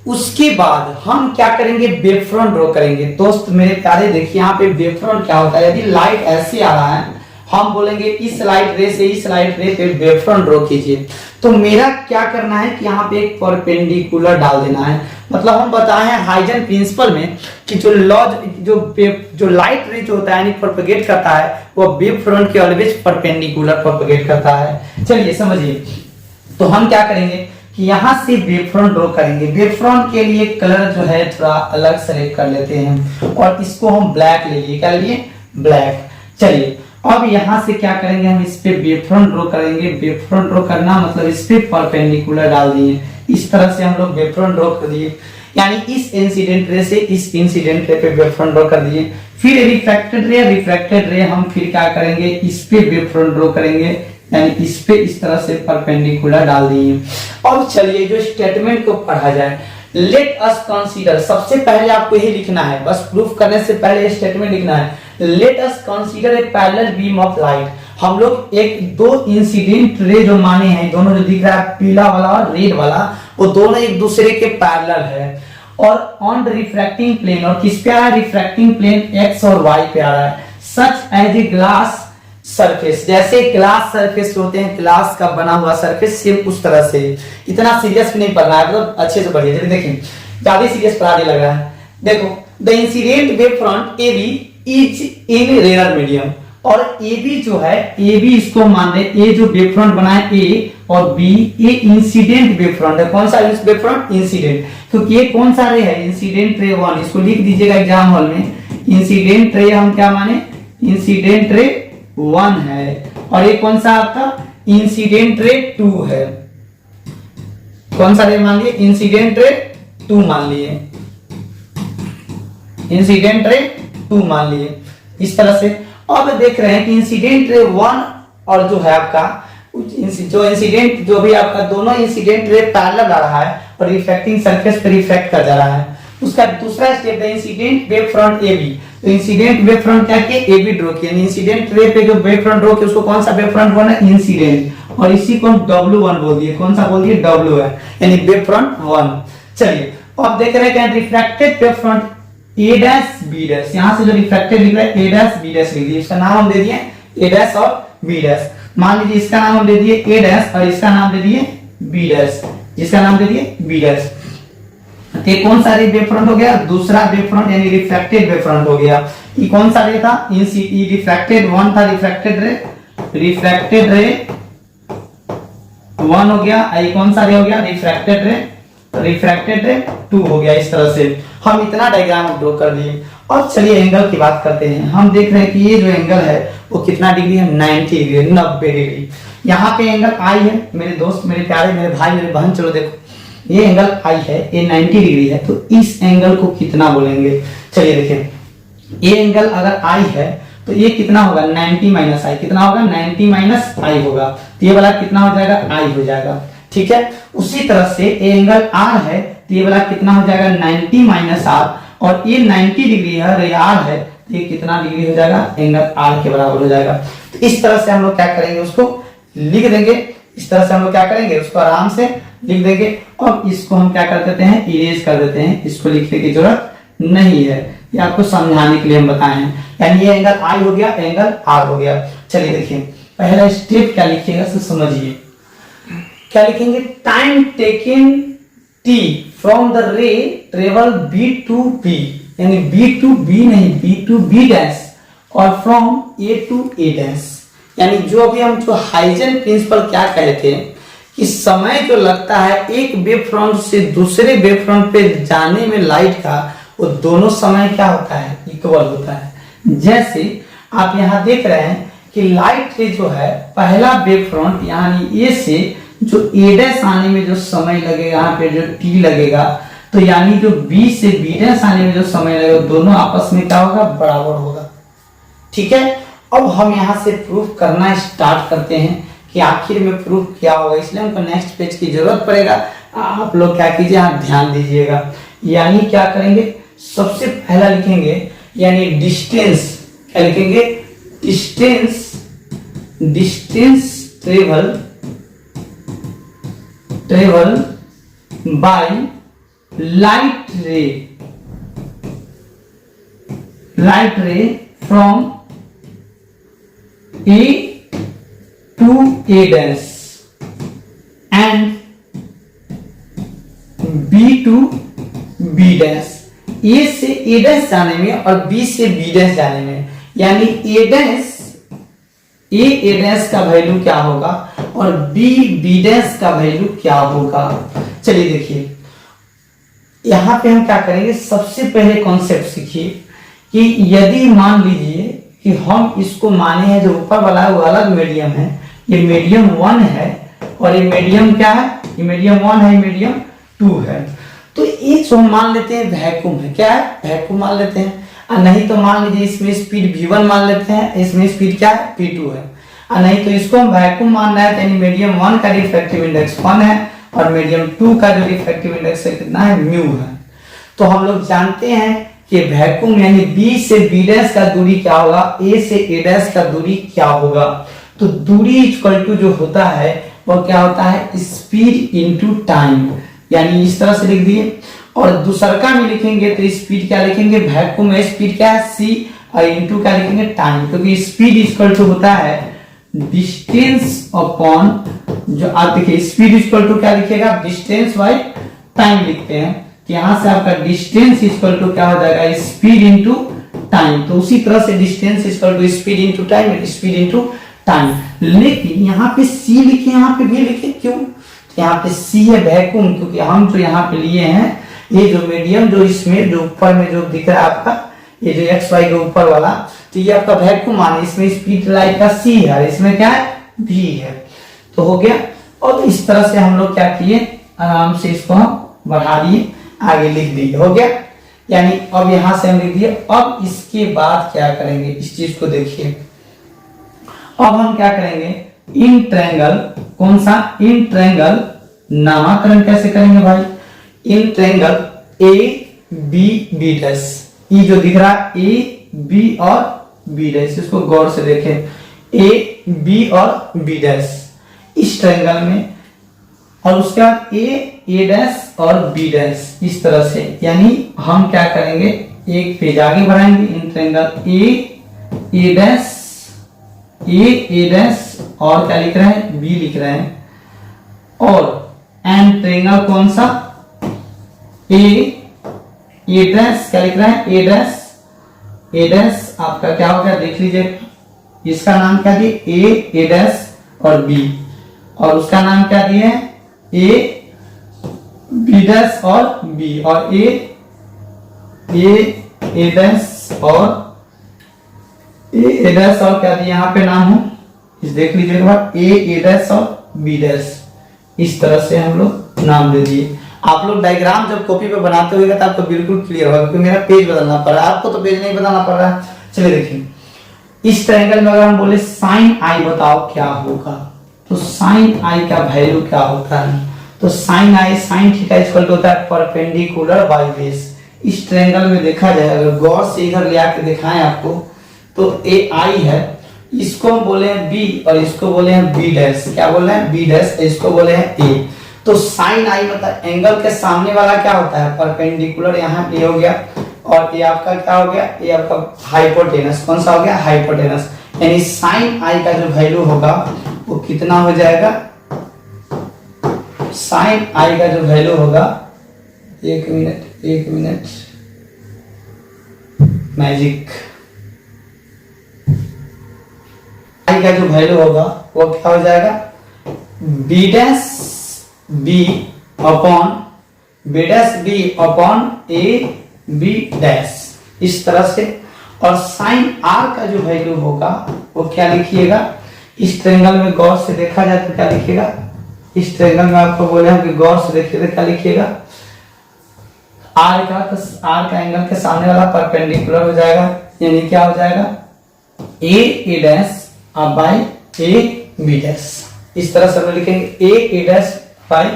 उसके बाद हम क्या करेंगे, वेव फ्रंट ड्रॉ करेंगे। दोस्त मेरे प्यारे देखिए, यहाँ पे वेव फ्रंट क्या होता है, यदि लाइट ऐसे आ रहा है, हम बोलेंगे इस लाइट रे से इस लाइट रे पे वेव फ्रंट ड्रॉ कीजिए। तो मेरा क्या करना है कि यहाँ पे एक परपेंडिकुलर डाल देना है। मतलब हम बताए हैं हाइजन प्रिंसिपल में कि जो लाइट रे जो होता है यानी प्रोपेगेट करता है, वो वेव फ्रंट के ऑलवेज परपेंडिकुलर प्रोपेगेट करता है। चलिए समझिए, तो हम क्या करेंगे कि यहाँ से वेव फ्रंट ड्रॉ करेंगे। वेव फ्रंट के लिए कलर जो है थोड़ा अलग सेलेक्ट कर लेते हैं, और इसको हम ब्लैक ले लिए, क्या लिए, ब्लैक। चलिए अब यहाँ से क्या करेंगे, हम इस पे वेव फ्रंट ड्रॉ करेंगे। वेव फ्रंट ड्रॉ करना मतलब इस पे परपेंडिकुलर डाल दिए, इस तरह से हम लोग वेव फ्रंट ड्रॉ कर दिए, यानी इस इंसिडेंट रे से इस इंसिडेंट रे पे वेव फ्रंट ड्रॉ कर दिए। फिर रिफ्रैक्टेड रे हम फिर क्या करेंगे, इस पे वेव फ्रंट ड्रॉ करेंगे, यानी इस पे इस तरह से परपेंडिकुलर डाल दिए। अब चलिए जो स्टेटमेंट को पढ़ा जाए, लेट अस कंसीडर, सबसे पहले आपको यही लिखना है, बस प्रूफ करने से पहले स्टेटमेंट लिखना है। Let us consider a parallel beam of light, हम लोग एक दो इंसिडेंट रे जो माने हैं, दोनों जो दिख रहा है पीला वाला और रेड वाला, वो दोनों एक दूसरे के पैरेलल है और ऑन रिफ्रैक्टिंग प्लेन, और किस पे आ रहा है? रिफ्रैक्टिंग प्लेन एक्स और वाई पे आ रहा है। Such as a glass surface, जैसे ग्लास सरफेस होते हैं, ग्लास का बना हुआ सरफेस, सेम उस तरह से। इतना सीरियस भी नहीं पढ़ना है, मतलब अच्छे से पढ़िए। देखिए ज्यादा सीरियस पढ़ाने लग रहा है। देखो the incident wave front A B is in rare medium, और ए बी जो है, ए बी इसको मान ले, ए जो वेव फ्रंट बना है ए और बी, ये इंसिडेंट वेव फ्रंट है। कौन सा वेव फ्रंट? इंसिडेंट। क्योंकि ये कौन सा रे है? Incident ray 1। इसको लिख दीजिएगा एग्जाम हॉल में। इंसिडेंट रे हम क्या माने? इंसिडेंट रे 1 है। और ये कौन सा आपका? इंसिडेंट रे 2 है। कौन सा रे मान लिए? इंसिडेंट रे 2 मान लिए, इंसिडेंट रे 2 मान लिए। इस तरह से अब देख रहे हैं कि इंसिडेंट रे 1 और जो है आपका जो इंसिडेंट, जो भी आपका दोनों इंसिडेंट रे पैरेलल आ रहा है और रिफ्रैक्टिंग सरफेस पे रिफ्लेक्ट कर जा रहा है। उसका दूसरा स्टेप है incident wave front A B. तो इंसिडेंट वेव फ्रंट क्या किया? ए बी ड्रॉ किया। इंसिडेंट रे पे जो वेव फ्रंट ड्रॉ किया उसको कौन सा वेव फ्रंट बोला? इंसिडेंट। और इसी को W1 बोल दिए। कौन सा बोल दिए? W है, यानी वेव फ्रंट 1। चलिए अब देख रहे हैं रिफ्रैक्टेड वेव फ्रंट ए डैश बी डैश। यहां से जो रिफ्रैक्टेड लिख रहा है ए डैश बी डैश लिख दिए। इसका नाम हम दे दिए ए डैश और बी डैश। मान लीजिए इसका नाम हम दे दिए ए डैश और इसका नाम दे दिए बी डैश। इसका नाम दे दिए बी डैश। तो कौन सा रे वेव फ्रंट हो गया? दूसरा वेव फ्रंट, यानी रिफ्रैक्टेड वेव फ्रंट हो गया। ये कौन सा रे था? रिफ्रैक्टेड 1 था। रिफ्रैक्टेड रे 1 हो गया। ये कौन सा रे हो गया? रिफ्रैक्टेड रे 2 हो गया। इस तरह से हम इतना डायग्राम ड्रॉ कर दिए। और चलिए एंगल की बात करते हैं। हम देख रहे हैं कि ये जो एंगल है वो कितना डिग्री है? 90 डिग्री, 90 डिग्री। यहाँ पे एंगल आई है मेरे दोस्त, मेरे प्यारे, मेरे भाई, मेरे बहन। चलो देखो ये एंगल आई है, ये 90 डिग्री है, तो इस एंगल को कितना बोलेंगे? चलिए देखिए, ये एंगल अगर आई है तो ये कितना होगा? 90 माइनस आई। कितना होगा? 90 माइनस आई होगा। तो ये वाला कितना हो जाएगा? आई हो जाएगा। ठीक है। उसी तरह से ये एंगल आर है तो ये वाला कितना हो जाएगा? 90 माइनस आर। और ये 90 डिग्री है और ये आर है तो ये कितना डिग्री हो जाएगा? एंगल आर के बराबर हो जाएगा। तो इस तरह से हम लोग क्या करेंगे? उसको लिख देंगे। इस तरह से हम लोग क्या करेंगे? उसको आराम से लिख देंगे। और इसको हम क्या कर देते हैं? इरेज कर देते हैं। इसको लिखने की जरूरत नहीं है, ये आपको समझाने के लिए हम बताए हैं। यानी ये एंगल आई हो गया, एंगल आर हो गया। चलिए देखिए पहला स्टेप क्या लिखिएगा, समझिए। क्या लिखेंगे? Time taken t from the ray travel b to b, यानी b टू b नहीं, b टू b डैश, और from a to a dash. यानी जो अभी हम जो हाइजन प्रिंसिपल क्या कहे थे कि समय जो लगता है एक वेव फ्रंट से दूसरे वेव फ्रंट पे जाने में लाइट का, वो दोनों समय क्या होता है? इक्वल होता है। जैसे आप यहाँ देख रहे हैं कि लाइट रे जो है पहला वेव फ्रंट यानी ए से जो ए डैश आने में जो समय लगेगा, यहाँ पे जो टी लगेगा, तो यानी जो बी से बी डैश आने में जो समय लगेगा दोनों आपस में क्या होगा? बराबर होगा। ठीक है। अब हम यहाँ से प्रूफ करना स्टार्ट करते हैं कि आखिर में प्रूफ क्या होगा, इसलिए हमको नेक्स्ट पेज की जरूरत पड़ेगा। आप लोग क्या कीजिए, आप ध्यान दीजिएगा। यानी क्या करेंगे? सबसे पहला लिखेंगे यानी डिस्टेंस। क्या लिखेंगे? Distance travel by light ray from A to A dash and B to B dash. A से ए डैश जाने में और बी से बी डैश जाने में, यानी ए डैश का वैल्यू क्या होगा और बी डैश का वैल्यू क्या होगा। चलिए देखिए यहां पे हम क्या करेंगे, सबसे पहले कॉन्सेप्ट सीखिए कि यदि मान लीजिए कि हम इसको माने हैं जो ऊपर वाला है वो अलग मीडियम है, ये मीडियम 1 है और ये मीडियम क्या है? ये मीडियम 1 है, मीडियम 2 है। तो ये जो हम मान लेते हैं वैक्यूम है। क्या है? वैक्यूम मान लेते हैं। और नहीं तो मान लीजिए इसमें स्पीड v1 मान लेते हैं, इसमें स्पीड क्या है? v2 है। और नहीं तो इसको हम वैक्यूम मानना है, यानी मीडियम 1 का रिफ्रैक्टिव इंडेक्स 1 है और मीडियम 2 का जो रिफ्रैक्टिव इंडेक्स है कितना है? म्यू है। तो हम लोग जानते हैं कि वैक्यूम यानी B से B डैश का दूरी क्या होगा, A से A डैश का दूरी क्या होगा। तो दूरी इक्वल टू जो होता है वो क्या होता है, स्पीड इनटू टाइम, यानी इस तरह से लिख दिए। और दूसरका में लिखेंगे तो स्पीड क्या लिखेंगे, वैक्यूम में स्पीड क्या है c, और इनटू क्या लिखेंगे टाइम, क्योंकि स्पीड इक्वल टू होता है डिस्टेंस अपॉन, जो आप देखिए स्पीड इक्वल टू क्या लिखिएगा, डिस्टेंस बाय टाइम लिखते हैं। तो यहां से आपका डिस्टेंस इक्वल टू क्या हो जाएगा, स्पीड इनटू टाइम। तो उसी तरह से distance equal to speed into time, speed into time. लेकिन यहाँ पे c लिखे, यहाँ पे भी लिखे, क्यों, यहाँ पे c है वैक्यूम, क्योंकि हम जो यहाँ पे लिए हैं ये जो मीडियम जो इसमें जो ऊपर में जो दिख रहा है आपका, ये जो एक्स वाई के ऊपर वाला, तो ये आपका वैक्यूम माने इसमें स्पीड लाइट का c है, इसमें क्या है v है। तो हो गया। और इस तरह से हम लोग क्या किए, आराम से इसको हम बढ़ा दिए, आगे लिख दिए, हो गया। यानी अब यहां से हम लिख दिए। अब इसके बाद क्या करेंगे, इस चीज को देखिए। अब हम क्या करेंगे, इन ट्रायंगल, कौन सा, इन ट्रायंगल नामकरण कैसे करेंगे भाई, in triangle A B B dash, ये जो दिख रहा है ए बी और बी डैश, इसको गौर से देखें, ए बी और बी डैश इस ट्रायंगल में, और उसके बाद ए डैश और बी डैश इस तरह से। यानी हम क्या करेंगे, एक पेज आगे बढ़ाएंगे, इन ट्रायंगल ए डैश, ए डैश और क्या लिख रहे हैं, बी लिख रहे हैं, और एंड ट्रायंगल कौन सा, ए डैश क्या लिख रहे हैं, ए डैश आपका क्या हो गया देख लीजिए, इसका नाम क्या दिए, ए डैश और बी, और उसका नाम क्या दिए, ए बी डैश और बी, और ए डैश और ए डैश और क्या दिए यहाँ पे नाम हो, इस देख लीजिएगा, ए डैश और बी डैश, इस तरह से हम लोग नाम दे दिए। आप लोग डायग्राम जब कॉपी पे बनाते होगा तो आपको बिल्कुल क्लियर होगा, क्योंकि मेरा पेज बदलना पड़ रहा है, आपको तो पेज नहीं बदलना पड़ रहा है। चलिए देखिए, इस ट्रायंगल में अगर हम बोले साइन आई बताओ क्या होगा, तो साइन आई का वैल्यू क्या होता है, तो sine I sine theta equal to होता है परपेंडिकुलर बाय बेस। इस ट्रायंगल में देखा जाए, अगर गौर से इधर ले आके दिखाएं आपको, तो ए आई है, इसको हम बोले हैं बी और इसको बोले हैं बी डैश, क्या बोले हैं बी डैश, इसको बोले हैं ए। तो साइन आई मतलब एंगल के सामने वाला क्या होता है, परपेंडिकुलर, यहाँ ए हो गया, और ये आपका क्या हो गया, ये आपका हाइपोटेनस, कौन सा हो गया हाइपोटेनस। यानी साइन आई का जो वैल्यू होगा वो कितना हो जाएगा, साइन आई का जो वैल्यू होगा, एक मिनट मैजिक, आई का जो वैल्यू होगा वो क्या हो जाएगा, B dash B upon A B dash, इस तरह से। और साइन आर का जो वैल्यू होगा वो क्या लिखिएगा, इस ट्रायंगल में गौर से देखा जाए तो क्या लिखिएगा, इस ट्रायंगल में आपको बोले हैं कि गौर से देखिए तो क्या लिखिएगा, आर का एंगल के सामने वाला परपेंडिकुलर हो जाएगा, यानी क्या हो जाएगा, A dash by A B dash, इस तरह से हम लिखेंगे A dash by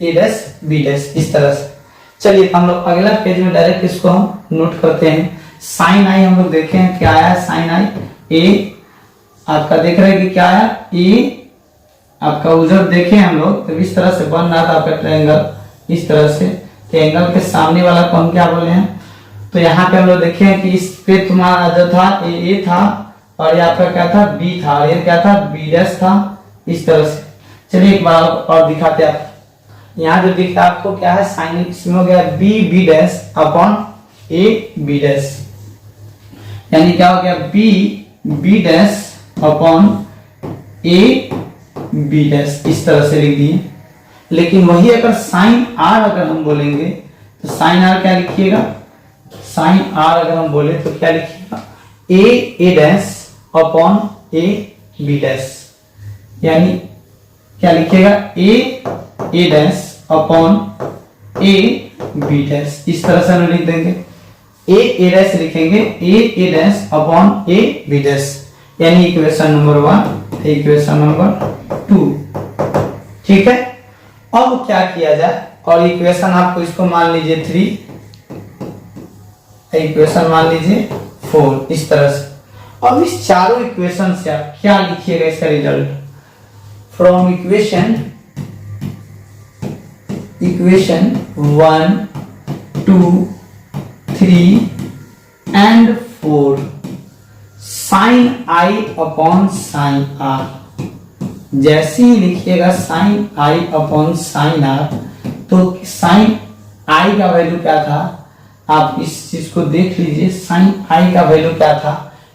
A dash B dash, इस तरह से। चलिए हम लोग अगला पेज में डायरेक्ट इसको हम नोट करते हैं। साइन आई हम लोग देखे हैं क्या आया, साइन आई ए आपका देख रहे हैं कि क्या आया, ए आपका उधर देखे हम लोग, तो इस तरह से बन रहा था आपका ट्रायंगल, इस तरह से। तो एंगल के सामने वाला को हम क्या बोले हैं, तो यहाँ पे हम लोग देखे हैं कि इस पे तुम्हारा जो था ए था, और ये आपका क्या था बी था, और ये क्या था बी डैश था, इस तरह से। चलिए एक बार और दिखाते हैं। यहाँ जो दिख रहा है आपको क्या है, साइन इसमें हो गया B dash upon A B dash, यानी क्या हो गया B dash upon A B dash, इस तरह से लिख दिए। लेकिन वही अगर साइन आर अगर हम बोलेंगे तो साइन आर क्या लिखिएगा, साइन आर अगर हम बोले तो क्या लिखिएगा, A dash upon A B dash, यानी क्या लिखिएगा A dash upon A B dash, इस तरह से हम लिख देंगे। ए डैश लिखेंगे A dash upon A B dash, यानी इक्वेशन नंबर 1, इक्वेशन नंबर 2, ठीक है। अब क्या किया जाए, और इक्वेशन आपको इसको मान लीजिए 3, इक्वेशन मान लीजिए 4, इस तरह से। अब इस चारों इक्वेशन से आप क्या लिखिएगा इसका result? From equation 1, 2, 3 and 4 sin I upon sin R। जैसे ही लिखिएगा sin I upon sin R, तो sin I का वैल्यू क्या था? आप इस चीज को देख लीजिए। sin I का वैल्यू क्या था?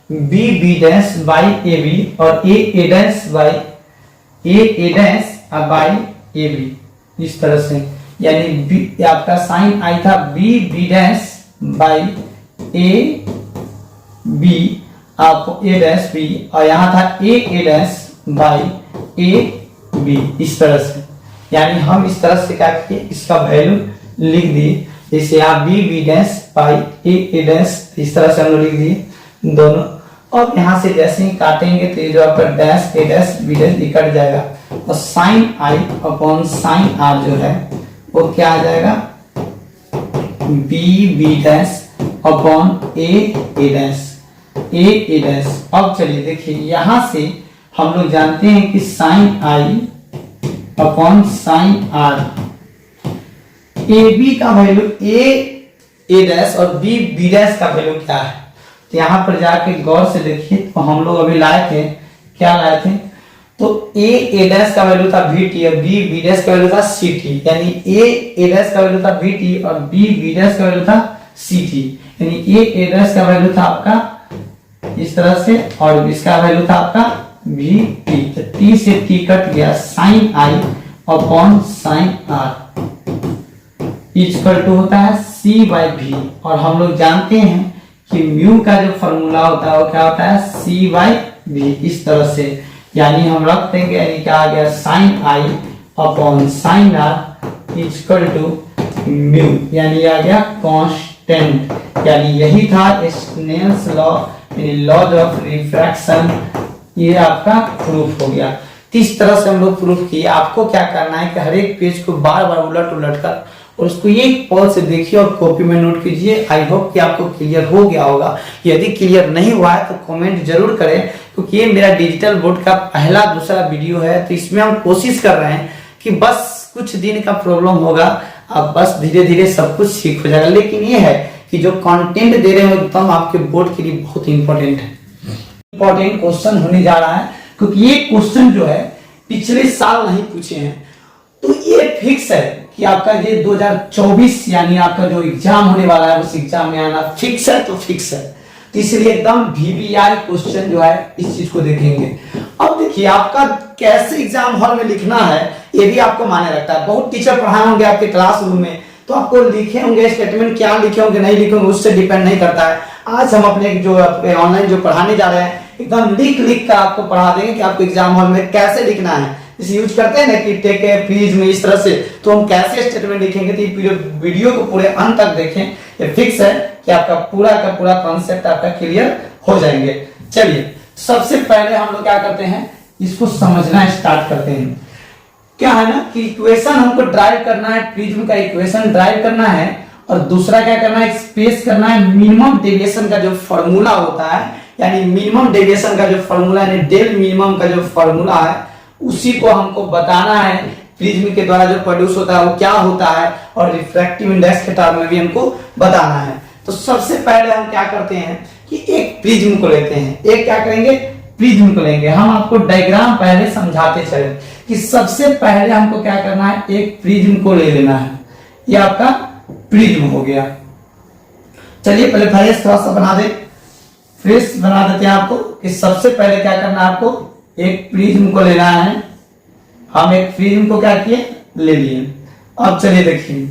b b dash by a b और a dash by a dash by a b। इस तरह से यानी b आपका sin I था b b dash by a b आप a डैश b, और यहाँ था a dash by a b। इस तरह से यानी हम इस तरह से क्या किए, इसका वैल्यू लिख दिए। जैसे आप b b dash by a dash, इस तरह से हम लोग लिख दिए दोनों। और यहाँ से जैसे ही काटेंगे तो ये जो आपका dash a dash b dash cut जाएगा, और sin I upon sin R जो है वो क्या आ जाएगा? b b dash upon a dash a dash. अब चलिए देखिए, यहां से हम लोग जानते हैं कि sin I upon sin R, A B का वैल्यू a डैश और b b डैश का वैल्यू क्या है? तो यहाँ पर जाके गौर से देखिए, तो हम लोग अभी लाए थे, क्या लाए थे? तो a डैश का वैल्यू था vt और b b डैश का वैल्यू था ct, यानी a डैश का वैल्यू था vt और b b डैश का वैल्यू था ct, यानी a डैश का वैल्यू था आपका इस तरह से, और इसका वैल्यू था आपका vt। तो t से t कट गया, sin I upon sin R equal to होता है c बाई v। और हम लोग जानते हैं कि म्यू का जो फॉर्मूला होता है वो क्या होता है? c by v। इस तरह से यानी हम रख देंगे, यानी क्या आ गया? sin I upon sin R equal to mu, यानी आ गया कांस्टेंट। यानी यही था स्नेल्स लॉ, यानी लॉ ऑफ रिफ्रैक्शन। ये आपका प्रूफ हो गया। तो इस तरह से हम लोग प्रूफ किए। आपको क्या करना है कि हर एक पेज को बार बार उलट उलट कर और उसको एक पॉल से देखिए और कॉपी में नोट कीजिए। आई होप कि आपको क्लियर हो गया होगा। यदि क्लियर नहीं हुआ है तो कमेंट जरूर करें, क्योंकि ये मेरा डिजिटल बोर्ड का पहला दूसरा वीडियो है। तो इसमें हम कोशिश कर रहे हैं कि बस कुछ दिन का प्रॉब्लम होगा, अब बस धीरे धीरे सब कुछ ठीक हो जाएगा। लेकिन ये है कि जो कंटेंट दे रहे हो एकदम आपके बोर्ड के लिए बहुत इंपॉर्टेंट है, इंपॉर्टेंट क्वेश्चन होने जा रहा है। क्योंकि ये क्वेश्चन जो है पिछले साल नहीं पूछे हैं, तो ये फिक्स है कि आपका ये 2024 यानी आपका जो एग्जाम होने वाला है उस एग्जाम में आना फिक्स है, तो फिक्स है। तो इसलिए एकदम VBI क्वेश्चन जो है इस चीज को देखेंगे। अब देखिए आपका कैसे एग्जाम हॉल में लिखना है ये भी आपको मायने रखता है। बहुत टीचर पढ़ाए होंगे आपके क्लासरूम में, तो आपको लिखे होंगे स्टेटमेंट, क्या लिखे होंगे नहीं लिखे होंगे उससे डिपेंड नहीं करता है। आज हम अपने जो ऑनलाइन जो पढ़ाने जा रहे हैं एकदम लिख कर आपको पढ़ा देंगे कि आपको एग्जाम हॉल में कैसे लिखना है। इसे यूज करते हैं ना कि टेक ए प्लीज में इस तरह से, तो हम कैसे स्टेटमेंट लिखेंगे। तो ये वीडियो को पूरे अंत तक देखें, ये फिक्स है कि आपका पूरा का पूरा कॉन्सेप्ट आपका क्लियर हो जाएंगे। चलिए सबसे पहले हम लोग क्या करते हैं, इसको समझना स्टार्ट करते हैं। क्या है ना कि इक्वेशन हमको ड्राइव करना है, प्रिज्म का इक्वेशन ड्राइव करना है, और दूसरा क्या करना है, स्पेस करना है। मिनिमम डेविएशन का जो फॉर्मूला होता है, यानी मिनिमम डेविएशन का जो फॉर्मूला यानी डेल मिनिमम का जो फॉर्मूला है उसी को हमको बताना है। प्रिज्म के द्वारा जो प्रोड्यूस होता है वो क्या होता है, और रिफ्रैक्टिव इंडेक्स के टर्म में भी हमको बताना है। तो सबसे पहले हम क्या करते हैं कि एक प्रिज्म को लेते हैं। एक क्या करेंगे, प्रिज्म को लेंगे। हम आपको डायग्राम पहले समझाते चले कि सबसे पहले हमको क्या करना है, एक प्रिज्म को ले लेना है। ये आपका प्रिज्म हो गया। चलिए पहले फ्रेश थोड़ा सा बना दे, फ्रेश बना देते हैं आपको कि सबसे पहले क्या करना है, आपको एक प्रिज्म को लेना है। हम एक प्रिज्म को क्या किए, ले लिए। अब चलिए देखिए,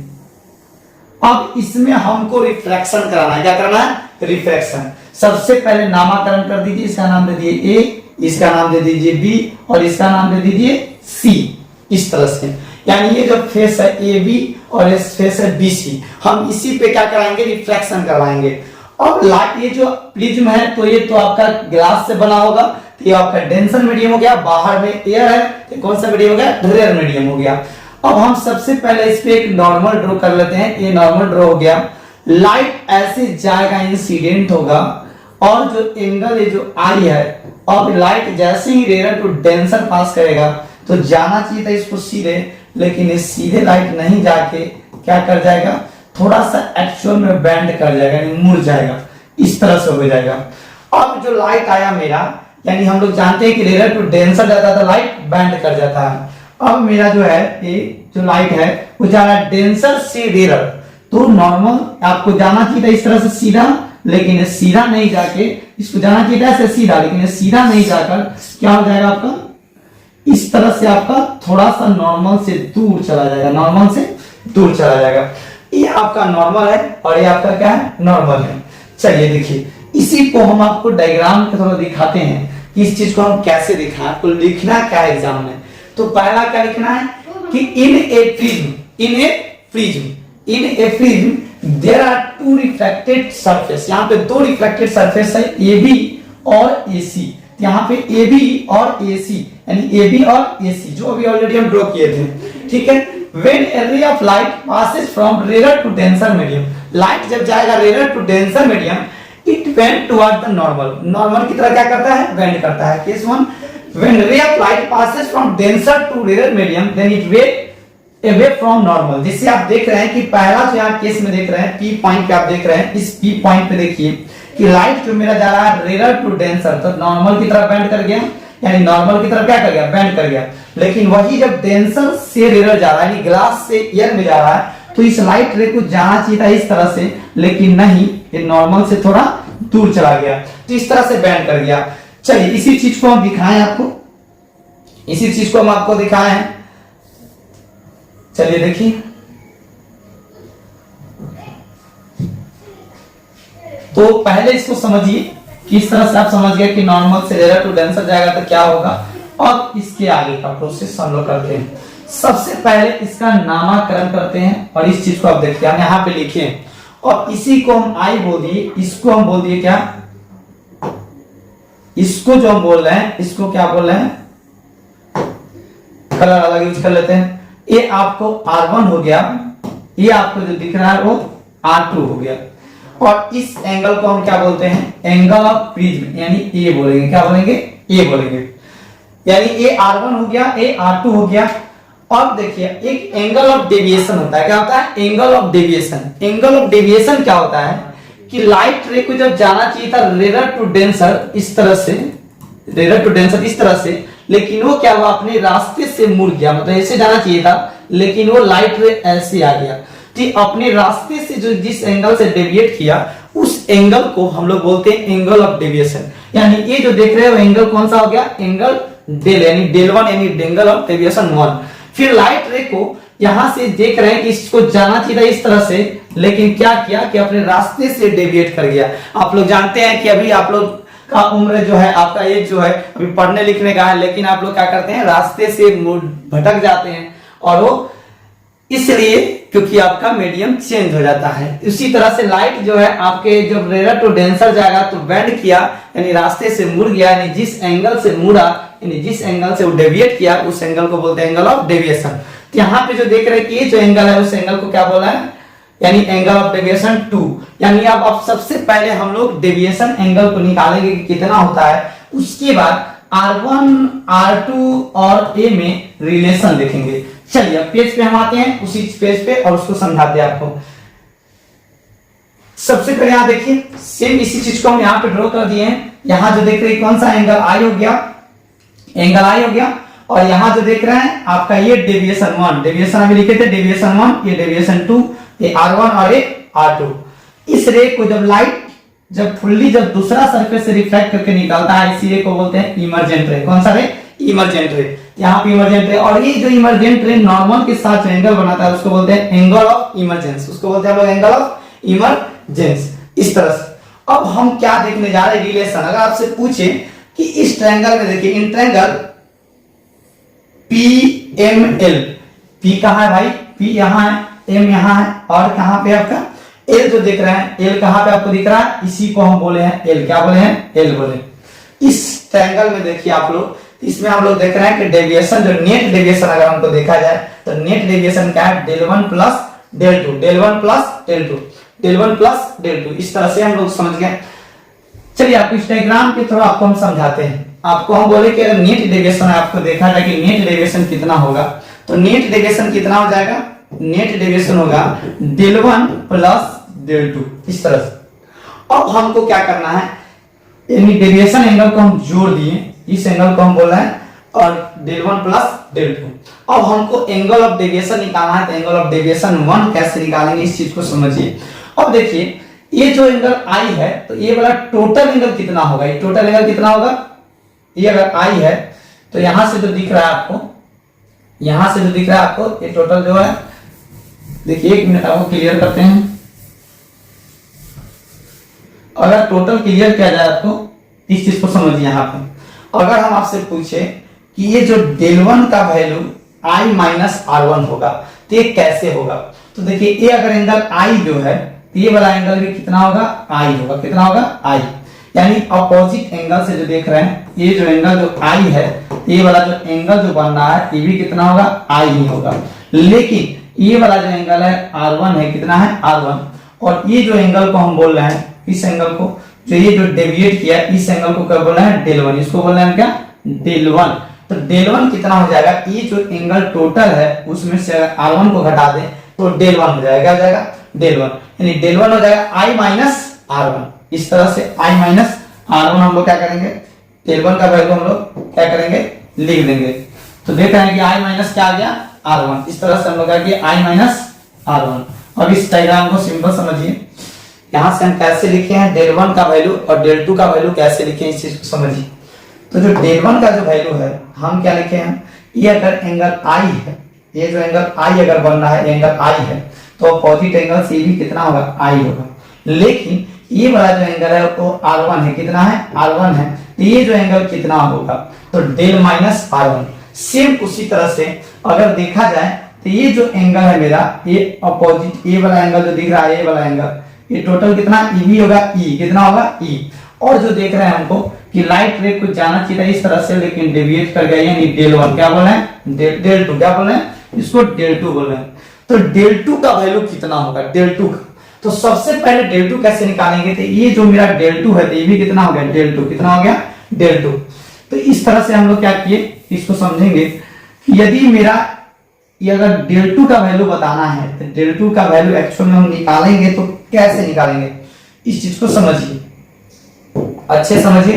अब इसमें हमको रिफ्रैक्शन कराना है। क्या करना है, रिफ्रैक्शन। सबसे पहले नामकरण कर दीजिए। इसका नाम दे दिए ए, इसका नाम दे दीजिए बी, और इसका नाम दे दीजिए सी। इस तरह से यानी ये जो फेस है ए बी और इस फेस है बी सी, हम इसी पे क्या कराएंगे, रिफ्रैक्शन करवाएंगे। अब लाइट ये जो प्रिज्म है तो ये तो आपका ग्लास से बना होगा, तो ये आपका डेंसर मीडियम हो गया। बाहर में एयर है तो कौन सा मीडियम हो गया, रेयर मीडियम हो गया। अब हम सबसे पहले इस पे एक नॉर्मल ड्रॉ कर लेते हैं। ये नॉर्मल ड्रॉ हो गया। लाइट ऐसे जाएगा, इंसिडेंट होगा, और जो एंगल है जो आई है, और लाइट जैसे ही रेयर टू डेंसर पास करेगा तो जाना चाहिए था इसको सीधे, लेकिन ये सीधे लाइट नहीं जाके क्या कर जाएगा, थोड़ा सा एक्चुअल में बेंड कर जाएगा, यानी मुड़ जाएगा, इस तरह से हो जाएगा। अब जो लाइट आया मेरा, यानी हम लोग जानते हैं कि रेयर टू डेंसर जाता था लाइट बेंड कर जाता है। अब मेरा जो है ये जो लाइट है वो जा रहा है डेंसर से रेयर, तो नॉर्मल आपको जाना चाहिए था इस तरह से सीधा, लेकिन ये सीधा नहीं जाके इसको जाना चाहिए था ऐसे सीधा, लेकिन ये सीधा नहीं जाकर क्या हो जाएगा आपका, इस तरह से आपका थोड़ा सा नॉर्मल से दूर चला जाएगा, नॉर्मल से दूर चला जाएगा। ये आपका नॉर्मल है और ये आपका क्या है, नॉर्मल है। चलिए देखिए, इसी को हम आपको डायग्राम के थोड़ा दिखाते हैं कि इस चीज को हम कैसे दिखाएं, आपको लिखना क्या है एग्जाम में। तो पहला क्या लिखना है कि in a prism, in a prism there are two reflected surface, यहाँ पे दो रिफ्लेक्टेड सरफेस है, ए बी और ए सी। यहाँ पे ए बी और ए सी, यानी ए बी और ए सी जो अभी ऑलरेडी हम ड्रॉ किए थे, ठीक है। When a ray of light passes from rarer to denser medium, light जब जाएगा rarer to denser medium, it bend toward the normal, normal की तरह क्या करता है, बेंड करता है। Case 1, when ray of light passes from denser to rarer medium, then it way away from normal। जिससे आप देख रहे हैं कि पहला जो यहाँ केस में देख रहे हैं, P पॉइंट पे आप देख रहे हैं, इस P पॉइंट पे देखिए कि लाइट जो मेरा जा रहा है रेयर टू डेंसर, तो नॉर्मल की तरफ बेंड कर गया, यानी नॉर्मल की तरफ क्या कर गया, बेंड कर गया। लेकिन वही जब डेंसर से रेयर जा रहा है, यानी ग्लास से एयर में जा रहा है, तो इस लाइट रे को जाना चाहिए था इस तरह से, लेकिन नहीं, ये नॉर्मल से थोड़ा दूर चला गया, तो इस तरह से बेंड कर गया। चलिए इसी चीज को हम दिखाएं आपको, इसी चीज को हम आपको दिखाएं। चलिए देखिए, तो पहले इसको समझिए कि इस तरह से आप समझ गए कि नॉर्मल से रेयर टू डेंसर जाएगा तो क्या होगा। और इसके आगे का प्रोसेस हम लोग करते हैं। सबसे पहले इसका नामकरण करते हैं और इस चीज को आप देखिए, हम यहाँ पे लिखे और इसी को हम आई बोल दिए, इसको हम बोल दिए क्या, इसको जो हम बोल रहे हैं इसको क्या बोल रहे हैं, कलर अलग यूज कर लेते हैं। ये आपको R1 हो गया, ये आपको जो दिख रहा है वो R2 हो गया, और इस एंगल को हम क्या बोलते हैं, एंगल ऑफ प्रिज्म, यानी ए बोलेंगे, क्या बोलेंगे, ए बोलेंगे। यानी ए R1 हो गया, ए R2 हो गया। अब देखिए एक एंगल ऑफ डेविएशन होता है, क्या होता है, angle of deviation. Angle of deviation क्या होता है कि लाइट रे को जब जाना चाहिए था रेयर टू डेंसर इस तरह से, रेयर टू डेंसर इस तरह से, लेकिन वो क्या हुआ, अपने रास्ते से मुड़ गया, मतलब ऐसे जाना चाहिए था, लेकिन वो लाइट रे ऐसे आ गया। तो अपने रास्ते से जो जिस एंगल से डेविएट किया उस एंगल को हम लोग बोलते हैं एंगल ऑफ डेविएशन। यानी ये जो देख रहे हो एंगल कौन सा हो गया, एंगल डेल, यानी डेल 1, यानी एंगल ऑफ डेविएशन 1। फिर लाइट रे को यहां से देख रहे हैं कि इसको जाना चाहिए था इस तरह से, लेकिन क्या किया कि अपने रास्ते से डेविएट कर गया। आप लोग जानते हैं कि अभी आप लोग का उम्र जो है, आपका एज जो है अभी पढ़ने लिखने का है, लेकिन आप लोग क्या करते हैं, रास्ते से भटक जाते हैं, और वो इसलिए क्योंकि आपका मीडियम चेंज हो जाता है। उसी तरह से लाइट जो है आपके जब रेयर टू डेंसर जाएगा तो बेंड किया, यानी रास्ते से मुड़ गया, यानी जिस एंगल से मुड़ा, यानी जिस एंगल से वो डेविएट किया उस एंगल को बोलते हैं एंगल ऑफ डेविएशन। तो यहाँ पे जो देख रहे हैं कि ये जो एंगल है उस एंगल को क्या बोला है, यानी एंगल ऑफ डेविएशन 2। यानी अब सबसे पहले हम लोग डेविएशन एंगल को निकालेंगे कि कितना होता है, उसके बाद R1, R2 और A में रिलेशन देखेंगे। चलिए अब पेज पे हम आते हैं, उसी पेज पे, और उसको समझाते हैं आपको। सबसे पहले यहाँ देखिए, सेम इसी चीज को हम यहाँ पे ड्रॉ कर दिए हैं। यहाँ जो देख रहे हैं कौन सा एंगल आई हो गया, एंगल आई हो गया, और यहाँ जो देख रहे हैं आपका ये डेविएशन 1, डेविएशन अभी लिखे थे डेविएशन 1, ये डेविएशन 2, ये R1 और ये R2। इस रे को जब लाइट जब फुल्ली जब दूसरा सरफेस से रिफ्लेक्ट करके निकलता है, इसी रे को बोलते हैं इमर्जेंट रे। कौन सा रे, इमर्जेंट रे। यहाँ पे इमर्जेंट रे, और ये जो इमर्जेंट रे नॉर्मल के साथ एंगल बनाता है उसको बोलते हैं एंगल ऑफ इमर्जेंस, उसको बोलते हैं हम लोग एंगल ऑफ इमर्जेंस। इस तरह से अब हम क्या देखने जा रहे हैं, रिलेशन। अगर आपसे पूछे कि इस ट्रायंगल में देखिए, इन ट्रायंगल PML, P कहाँ है भाई, P यहाँ है, M यहाँ है, और कहाँ पे आपका L जो दिख रहा है, L कहाँ पे आपको दिख रहा है, इसी को हम बोले हैं L, क्या बोले हैं, L बोले। इस ट्रायंगल में देखिए आप लोग, इसमें हम लोग देख रहे हैं कि डेविएशन जो नेट डेविएशन अगर हमको देखा जाए तो नेट डेविएशन क्या है, del 1 plus del 2, del 1 plus del 2, del 1 plus del 2। इस तरह से हम लोग समझ गए। चलिए आपको इस डायग्राम के थ्रू आपको हम समझाते हैं। आपको हम बोले कि अगर नेट डेविएशन आपको देखा जाए कि नेट डेविएशन कितना होगा, तो नेट डेविएशन कितना हो जाएगा, नेट डेविएशन होगा डेल 1 प्लस डेल 2, इस तरह से। अब हमको क्या करना है, यानी डेविएशन एंगल को हम जोड़ दिए, इस एंगल को हम बोल रहे हैं और डेल 1 प्लस डेल 2। अब हमको एंगल ऑफ डेविएशन निकालना है, तो एंगल ऑफ डेविएशन 1 कैसे निकालेंगे इस चीज को समझिए। अब देखिए ये जो एंगल आई है, तो ये वाला टोटल एंगल कितना होगा, ये टोटल एंगल कितना होगा, ये अगर आई है तो यहां से जो दिख रहा है आपको, यहां से जो दिख रहा है आपको, ये टोटल जो है, देखिए 1 मिनट आपको क्लियर करते हैं। अगर टोटल क्लियर किया जाए आपको, इस चीज को समझिए। यहाँ पे अगर हम आपसे पूछे कि ये जो डेल 1 का वैल्यू i माइनस R1 होगा, तो ये कैसे होगा, तो देखिए ये अगर एंगल I जो है, तो ये वाला एंगल भी कितना होगा, I होगा, कितना होगा, I, यानी अपोजिट एंगल से जो देख रहे हैं, ये जो एंगल जो I है, ये वाला जो एंगल जो बन रहा है, ये भी कितना होगा, I ही होगा। लेकिन ये वाला जो एंगल है R1 है, कितना है, R1, और ये जो एंगल को हम बोल रहे हैं, इस एंगल को जो ये जो डेविएट किया, इस एंगल को क्या बोल रहे हैं, डेल 1, इसको बोल रहे हैं क्या, डेल 1। तो डेल 1 कितना हो जाएगा, ये जो एंगल टोटल है उसमें से R1 को घटा दें तो डेल 1 हो जाएगा, क्या हो जाएगा, डेल 1, यानी डेल 1 हो जाएगा i माइनस R1। इस तरह से i माइनस R1 हम लोग क्या करेंगे, डेल 1 का वैल्यू हम लोग क्या करेंगे, लिख देंगे। तो देख रहे हैं कि i माइनस क्या आ गया, R1। इस तरह से हम लोग क्या किए, i माइनस R1। अब इस डायग्राम को सिंपल समझिए, यहां से हम कैसे लिखे हैं डेल 1 का वैल्यू और डेल 2 का वैल्यू कैसे लिखे हैं, इस चीज को समझिए। तो जो डेल 1 का जो वैल्यू है, हम क्या लिखे हैं, ये अगर एंगल I है, ये जो एंगल I अगर बन रहा है, एंगल I है, तो अपोजिट एंगल से भी कितना होगा, I होगा। लेकिन ये वाला जो एंगल है वो R1 है, कितना है, R1 है, तो ये जो एंगल कितना होगा, तो डेल माइनस R1। सेम उसी तरह से अगर देखा जाए तो ये जो एंगल है मेरा, ये अपोजिट, ये वाला एंगल जो दिख रहा है, ये वाला एंगल, ये टोटल कितना ई भी होगा, ई कितना होगा, ई। और जो देख रहे हैं हमको कि लाइट रे को जाना चाहिए इस तरह से, लेकिन डेविएट कर गया, यानी डेल 1, क्या बोल रहे हैं, डेल 2, क्या बोल रहे हैं, इसको डेल 2 बोल रहे हैं। तो डेल 2 का वैल्यू कितना होगा, डेल 2 का, तो सबसे पहले डेल 2 कैसे निकालेंगे, तो ये जो मेरा डेल 2 है, तो ये भी कितना हो गया, डेल 2, कितना हो गया, डेल 2। तो इस तरह से हम लोग क्या किए, इसको समझेंगे। यदि मेरा ये अगर डेल 2 का वैल्यू बताना है, तो डेल 2 का वैल्यू एक्चुअल में हम निकालेंगे तो कैसे निकालेंगे, इस चीज को समझिए, अच्छे समझिए।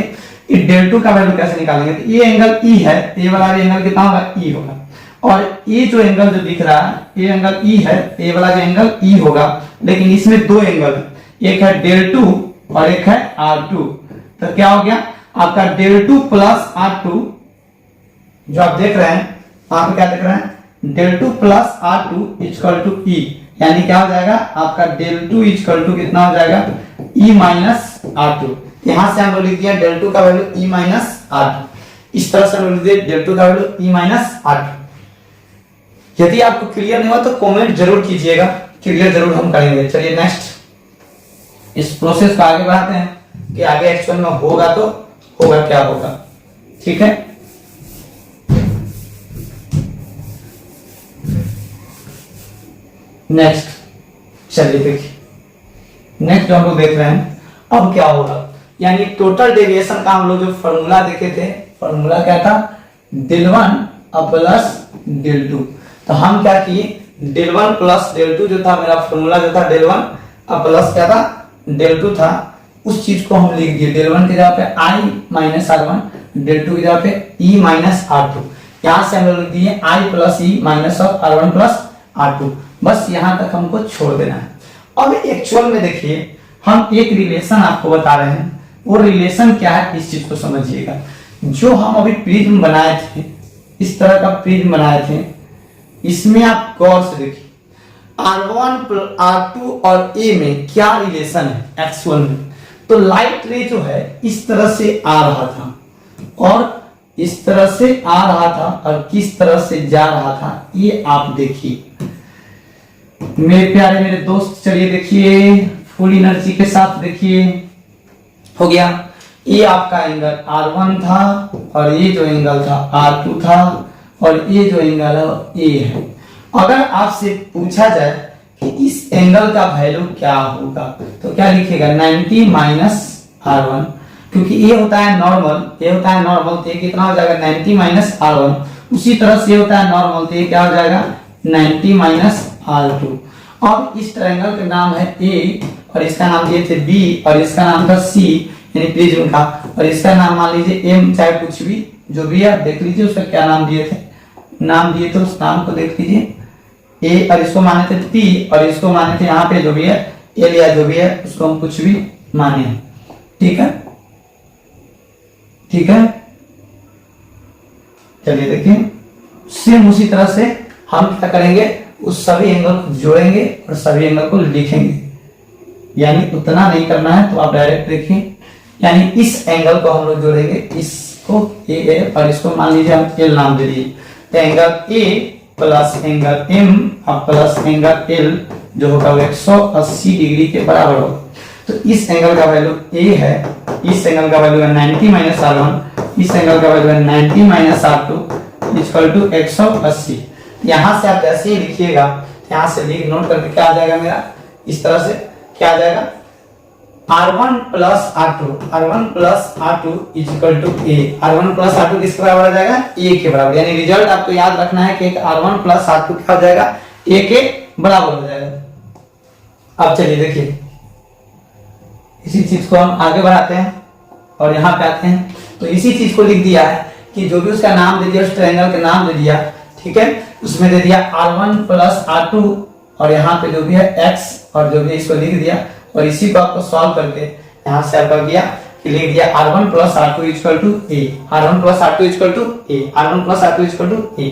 ये डेल 2 का वैल्यू कैसे निकालेंगे, तो ये एंगल ई है, ये वाला एंगल कितना होगा, ई होगा, और ये जो एंगल जो दिख रहा है, ये एंगल ई है, ये वाला जो एंगल ई होगा। लेकिन इसमें दो एंगल है, एक है डेल 2 और एक है R2। तो क्या हो गया आपका डेल 2 प्लस R2, जो आप देख रहे हैं, आप क्या देख रहे हैं, डेल 2 plus R2 equal to E, यानी क्या हो जाएगा आपका डेल 2 इक्वल टू कितना हो जाएगा, ई माइनस R2। यहां से हम लोग लिख दिया डेल 2 का वैल्यू ई माइनस R2। इस तरह से हम लिख दिए डेल 2 का वैल्यू ई माइनस R2। यदि आपको क्लियर नहीं हुआ तो कमेंट जरूर कीजिएगा, क्लियर जरूर हम करेंगे। चलिए नेक्स्ट इस प्रोसेस को आगे बढ़ाते हैं कि आगे एक्चुअल में होगा तो होगा क्या होगा, ठीक है। नेक्स्ट चलिए देखिए, नेक्स्ट हम लोग देख रहे हैं अब क्या होगा, यानी टोटल डेविएशन का हम लोग जो फॉर्मूला देखे थे, फॉर्मूला क्या था, डेल 1 प्लस डेल 2। तो हम क्या किए, डेल 1 प्लस डेल 2 जो था मेरा फॉर्मूला जो था डेल 1 प्लस क्या था, डेल 2 था, उस चीज को हम लिख दिए, डेल 1 की जगह पे i माइनस R1, डेल 2 की जगह पे e माइनस R2। यहां से हम लोग लिख दिए i plus e minus R1 plus R2। बस यहां तक हमको छोड़ देना है। अब एक्चुअल में देखिए हम एक रिलेशन आपको बता रहे हैं, वो रिलेशन क्या है इस चीज को समझिएगा। जो हम अभी प्रिज्म बनाए थे, इस तरह का प्रिज्म बनाए थे, इसमें आप गौर से देखिए R1 R2 और A में क्या रिलेशन है एक्चुअल में। तो लाइट रे जो है इस तरह से आ रहा था और इस तरह से आ रहा था और किस तरह से जा रहा था, ये आप देखिए मेरे प्यारे मेरे दोस्त। चलिए देखिए फुल एनर्जी के साथ देखिए, हो गया। ये आपका एंगल R1 था और ये जो एंगल था R2 था और ये जो एंगल है ये है। अगर आपसे पूछा जाए कि इस एंगल का वैल्यू क्या होगा तो क्या लिखेगा, 90 माइनस R1 क्योंकि ये होता है नॉर्मल, ये होता है नॉर्मल, तो ये कितना हो जाएगा 90 माइनस R1। उसी तरह से ये होता है नॉर्मल, तो ये क्या हो जाएगा 90 माइनस R2। अब इस ट्रायंगल का नाम है A और इसका नाम दिए थे B और इसका नाम था C यानी प्रिज्म का, और इसका नाम मान लीजिए M, चाहे कुछ भी जो भी है देख लीजिए उसका क्या नाम दिए थे, नाम दिए थे उस नाम को देख लीजिए A, और इसको माने थे P और इसको माने थे यहाँ पे जो भी है L या जो भी है उसको हम कुछ भी माने। ठीक है, ठीक है, चलिए देखिए सेम उसी तरह से हम क्या करेंगे, उस सभी एंगल को जोड़ेंगे और सभी एंगल को लिखेंगे। यानी उतना नहीं करना है तो आप डायरेक्ट देखिए, यानी इस एंगल को हम लोग जोड़ेंगे, इसको ए और इसको मान लीजिए हम एल नाम दे दिए, तो angle A plus angle M और प्लस एंगल एल जो होगा 180 डिग्री के बराबर होगा। तो इस एंगल का वैल्यू ए है, इस एंगल का वैल्यू है 90 माइनस R1, इस एंगल का वैल्यू है 90 माइनस R2 इक्वल टू 180। यहाँ से आप जैसे ही लिखिएगा, यहाँ से लिख नोट करके क्या आ जाएगा मेरा, इस तरह से क्या आ जाएगा R1 plus R2, R1 plus R2 equal to A। R1 plus R2 किसके बराबर आ जाएगा, A के बराबर। यानी रिजल्ट आपको याद रखना है कि R1 प्लस R2 क्या हो जाएगा, A के बराबर हो जाएगा। अब चलिए देखिए इसी चीज को हम आगे बढ़ाते हैं और यहाँ पे आते हैं, तो इसी चीज को लिख दिया है कि जो भी उसका नाम दे दिया, उस ट्रायंगल का नाम दे दिया, ठीक है, उसमें दे दिया R1 प्लस R2 और यहाँ पे जो भी है X और जो भी इसको लिख दिया, और इसी को आपको सॉल्व करके यहाँ से आपका गया कि लिख दिया R1 plus R2 equal to A, R1 plus R2 equal to A, R1 plus R2 equal to A।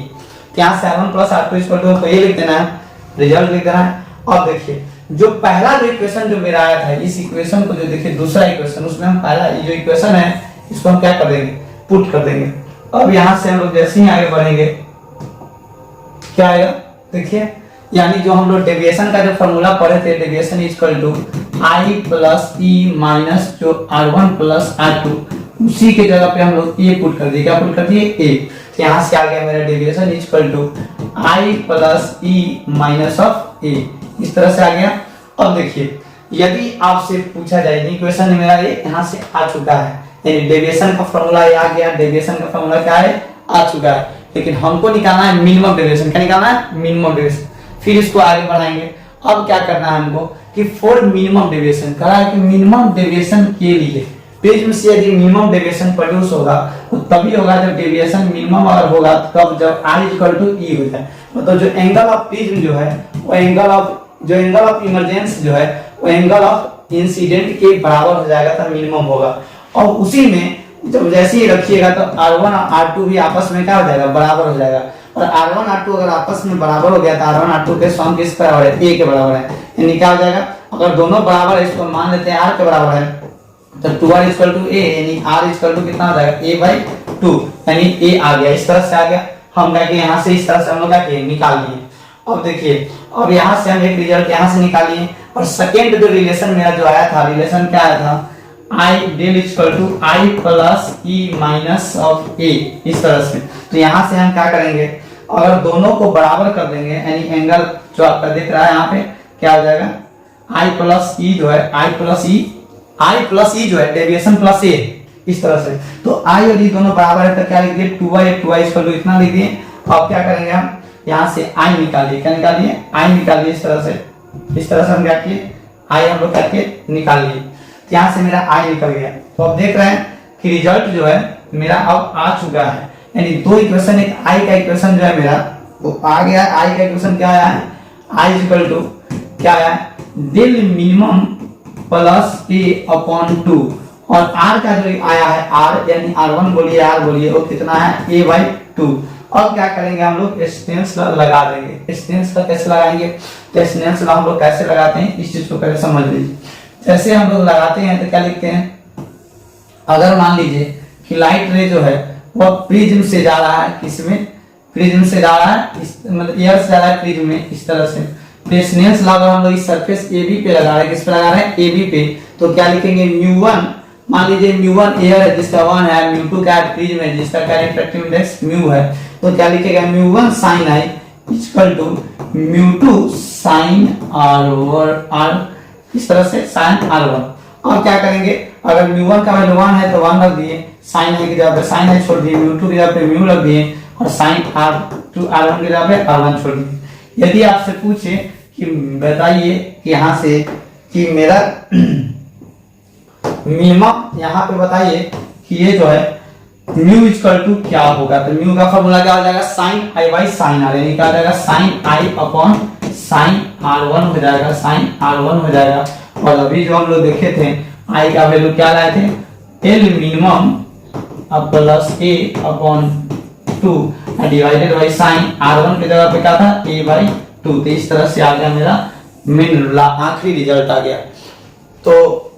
यहाँ से R1 plus R2 equal to A लिख देना है, रिजल्ट लिख देना है। अब देखिए जो पहला जो इक्वेशन जो मेरा आया था, इस इक्वेशन को जो देखिए दूसरा इक्वेशन, उसमें हम पहला जो इक्वेशन है इसको हम क्या कर देंगे, पुट कर देंगे। अब यहाँ से हम लोग जैसे ही आगे बढ़ेंगे क्या आएगा देखिए, यानी जो हम लोग डेविएशन का जो फॉर्मूला पढ़े थे, deviation equal to I plus E minus जो R1 प्लस R2, उसी के जगह पे हम लोग ए पुट कर दिए, क्या पुट कर दिए ए। तो यहाँ से आ गया मेरा deviation equal to I plus E minus of A, इस तरह से आ गया। अब देखिए यदि आपसे पूछा जाए, इक्वेशन मेरा ये यहाँ से आ चुका है, यानी डेविएशन का फॉर्मूला ये आ गया, डेविएशन का फॉर्मूला क्या है, आ चुका है, लेकिन हमको निकालना है मिनिमम डेविएशन। क्या निकालना है, मिनिमम डेविएशन। फिर इसको आगे बढ़ाएंगे। अब क्या करना है हमको कि फॉर मिनिमम डेविएशन, कहा है कि मिनिमम डेविएशन के लिए प्रिज्म से यदि मिनिमम डेविएशन प्रोड्यूस होगा तो तभी होगा जब डेविएशन मिनिमम अगर होगा, तब जब R इक्वल टू ई हो जाए, मतलब जो एंगल ऑफ प्रिज्म जो है वो एंगल ऑफ इमरजेंस जो है वो एंगल ऑफ इंसिडेंट के बराबर हो जाएगा, तब मिनिमम होगा। और उसी में जब जैसे ही रखिएगा तो R1 और R2 भी आपस में क्या हो जाएगा, बराबर हो जाएगा। और R1 R2 अगर आपस में बराबर हो गया तो R1 R2 के सम किस बराबर है, A के बराबर है, यानी क्या हो जाएगा, अगर दोनों बराबर है, इसको मान लेते हैं R के बराबर है, तो 2R इक्वल टू A, यानी R इक्वल टू कितना हो जाएगा, A/2, यानी A आ गया। इस तरह से आ गया, हम क्या किए यहाँ से इस तरह से हम लोग क्या किए, निकाल लिए। अब देखिए अब यहाँ से हम एक रिजल्ट यहाँ से निकालिए, और सेकेंड जो रिलेशन मेरा जो आया था, रिलेशन क्या आया था, I del equal to I plus E minus of A, इस तरह से। तो यहाँ से हम क्या करेंगे, अगर दोनों को बराबर कर देंगे, यानी एंगल जो आपका दिख रहा है यहाँ पे क्या हो जाएगा, I प्लस ई जो है, I प्लस ई जो है डेविएशन प्लस A, इस तरह से। तो I और E दोनों बराबर है तो क्या लिख दिए, 2y इक्वल टू इतना लिख दिए। अब क्या करेंगे हम, यहाँ से I निकालिए, क्या निकालिए, I निकालिए, इस तरह से हम क्या किए, I हम लोग करके निकाल लिए। यहाँ से मेरा I निकल गया। तो अब देख रहे हैं कि रिजल्ट जो है मेरा अब आ चुका है, यानी दो इक्वेशन, एक I का इक्वेशन जो है मेरा वो आ गया। I का इक्वेशन क्या आया है, I इक्वल टू क्या आया है, del minimum plus A upon 2, और R का जो आया है R, यानी R1 बोलिए R बोलिए, वो कितना है, A/2। अब क्या करेंगे हम लोग, एक्सटेंस लगा देंगे। एक्सटेंस कैसे लगाएंगे, तो एक्सटेंस हम लोग कैसे लगाते हैं इस चीज को पहले समझ लीजिए। जैसे हम लोग लगाते हैं तो क्या लिखते हैं, अगर मान लीजिए कि लाइट रे जो है वह प्रिज्म से जा रहा है, किसमें, प्रिज्म से जा रहा है, मतलब एयर से जा रहा है प्रिज्म में, इस तरह से। तो स्नेल्स लॉ हम लोग इस सरफेस AB पे लगा रहे हैं, किस पे लगा रहे हैं, AB पे। तो क्या लिखेंगे, μ1, मान लीजिए μ1 एयर है जिसका 1 है, μ2 क्या है, प्रिज्म है जिसका क्या रिफ्रैक्टिव इंडेक्स μ है। तो क्या लिखेगा, μ1 sin I equal to μ2 sin R, इस तरह से sin R1। और क्या करेंगे, अगर म्यू1 का वैल्यू 1 है तो 1 रख दिए, साइन आई की जगह पे साइन आई छोड़ दिए, म्यू2 की जगह पे म्यू रख दिए और साइन r2 r1 की जगह पे r1 छोड़ दिए। यदि आपसे पूछे कि बताइए यहाँ से कि मेरा मिनिमम यहाँ पे बताइए कि ये जो है म्यू इक्वल टू क्या होगा, तो म्यू का फॉर्मूला क्या हो जाएगा, sine I by sine R, यानी क्या हो जाएगा साइन आई अपॉन साइन r1 हो जाएगा, साइन r1 हो जाएगा। और अभी जो हम लोग देखे थे आई का वैल्यू क्या लाए थे, L minimum plus A upon 2 divided by sine r1 की जगह पे क्या था a बाई 2। तो इस तरह से आ गया मेरा मेन आखिरी रिजल्ट आ गया। तो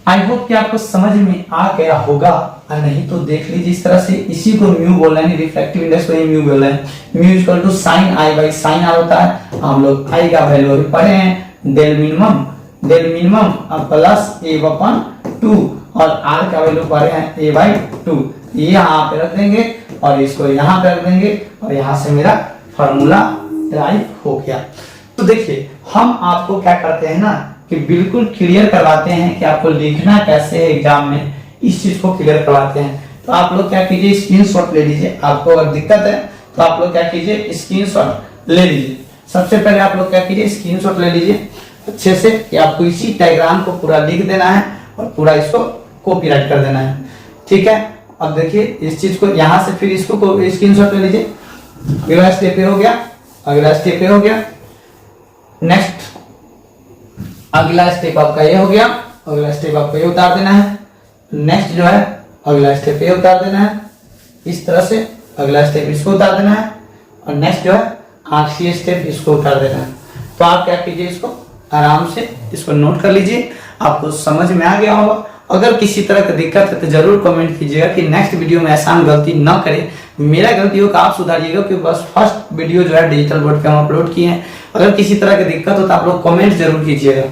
आई होप कि आपको समझ में आ गया होगा, और नहीं तो देख लीजिए इस तरह से, इसी को म्यू बोल रहे हैं, रिफ्रैक्टिव इंडेक्स को म्यू बोल रहे हैं। Mu equal to sine I by sine R होता है। हम लोग आई का वैल्यू अभी पढ़े हैं, डेल मिनिमम प्लस ए अपॉन 2 और आर का वैल्यू पढ़े हैं ए बाई 2। ये यहाँ पे रख देंगे और इसको यहाँ पे रख देंगे और यहाँ से मेरा फॉर्मूला राइट हो गया। तो देखिए हम आपको क्या करते हैं ना कि बिल्कुल क्लियर करवाते हैं कि आपको लिखना कैसे है एग्जाम में, इस चीज को क्लियर करवाते हैं। तो आप लोग क्या कीजिए, स्क्रीनशॉट ले लीजिए। आपको अगर दिक्कत है तो आप लोग क्या कीजिए, स्क्रीनशॉट ले लीजिए। सबसे पहले आप लोग क्या कीजिए, स्क्रीनशॉट ले लीजिए अच्छे से, कि आपको इसी डायग्राम को पूरा लिख देना है और पूरा इसको कॉपीराइट कर देना है, ठीक है। अब देखिए इस चीज को यहाँ से फिर इसको स्क्रीनशॉट ले लीजिए। अगला स्टेप पे हो गया, अगला स्टेप पे हो गया, नेक्स्ट अगला स्टेप आपका ये हो गया, अगला स्टेप आपको ये उतार देना है। नेक्स्ट जो है अगला स्टेप ये उतार देना है इस तरह से, अगला स्टेप इसको उतार देना है और नेक्स्ट जो है आखिरी स्टेप इसको उतार देना है। तो आप क्या कीजिए, इसको आराम से इसको नोट कर लीजिए, आपको समझ में आ गया होगा। अगर किसी तरह की दिक्कत है तो जरूर कमेंट कीजिएगा कि नेक्स्ट वीडियो में ऐसा हम गलती ना करें। मेरा गलतियों का आप सुधारिएगा, क्योंकि बस फर्स्ट वीडियो जो है डिजिटल बोर्ड पे हम अपलोड किए हैं। अगर किसी तरह की दिक्कत हो तो आप लोग कमेंट जरूर कीजिएगा।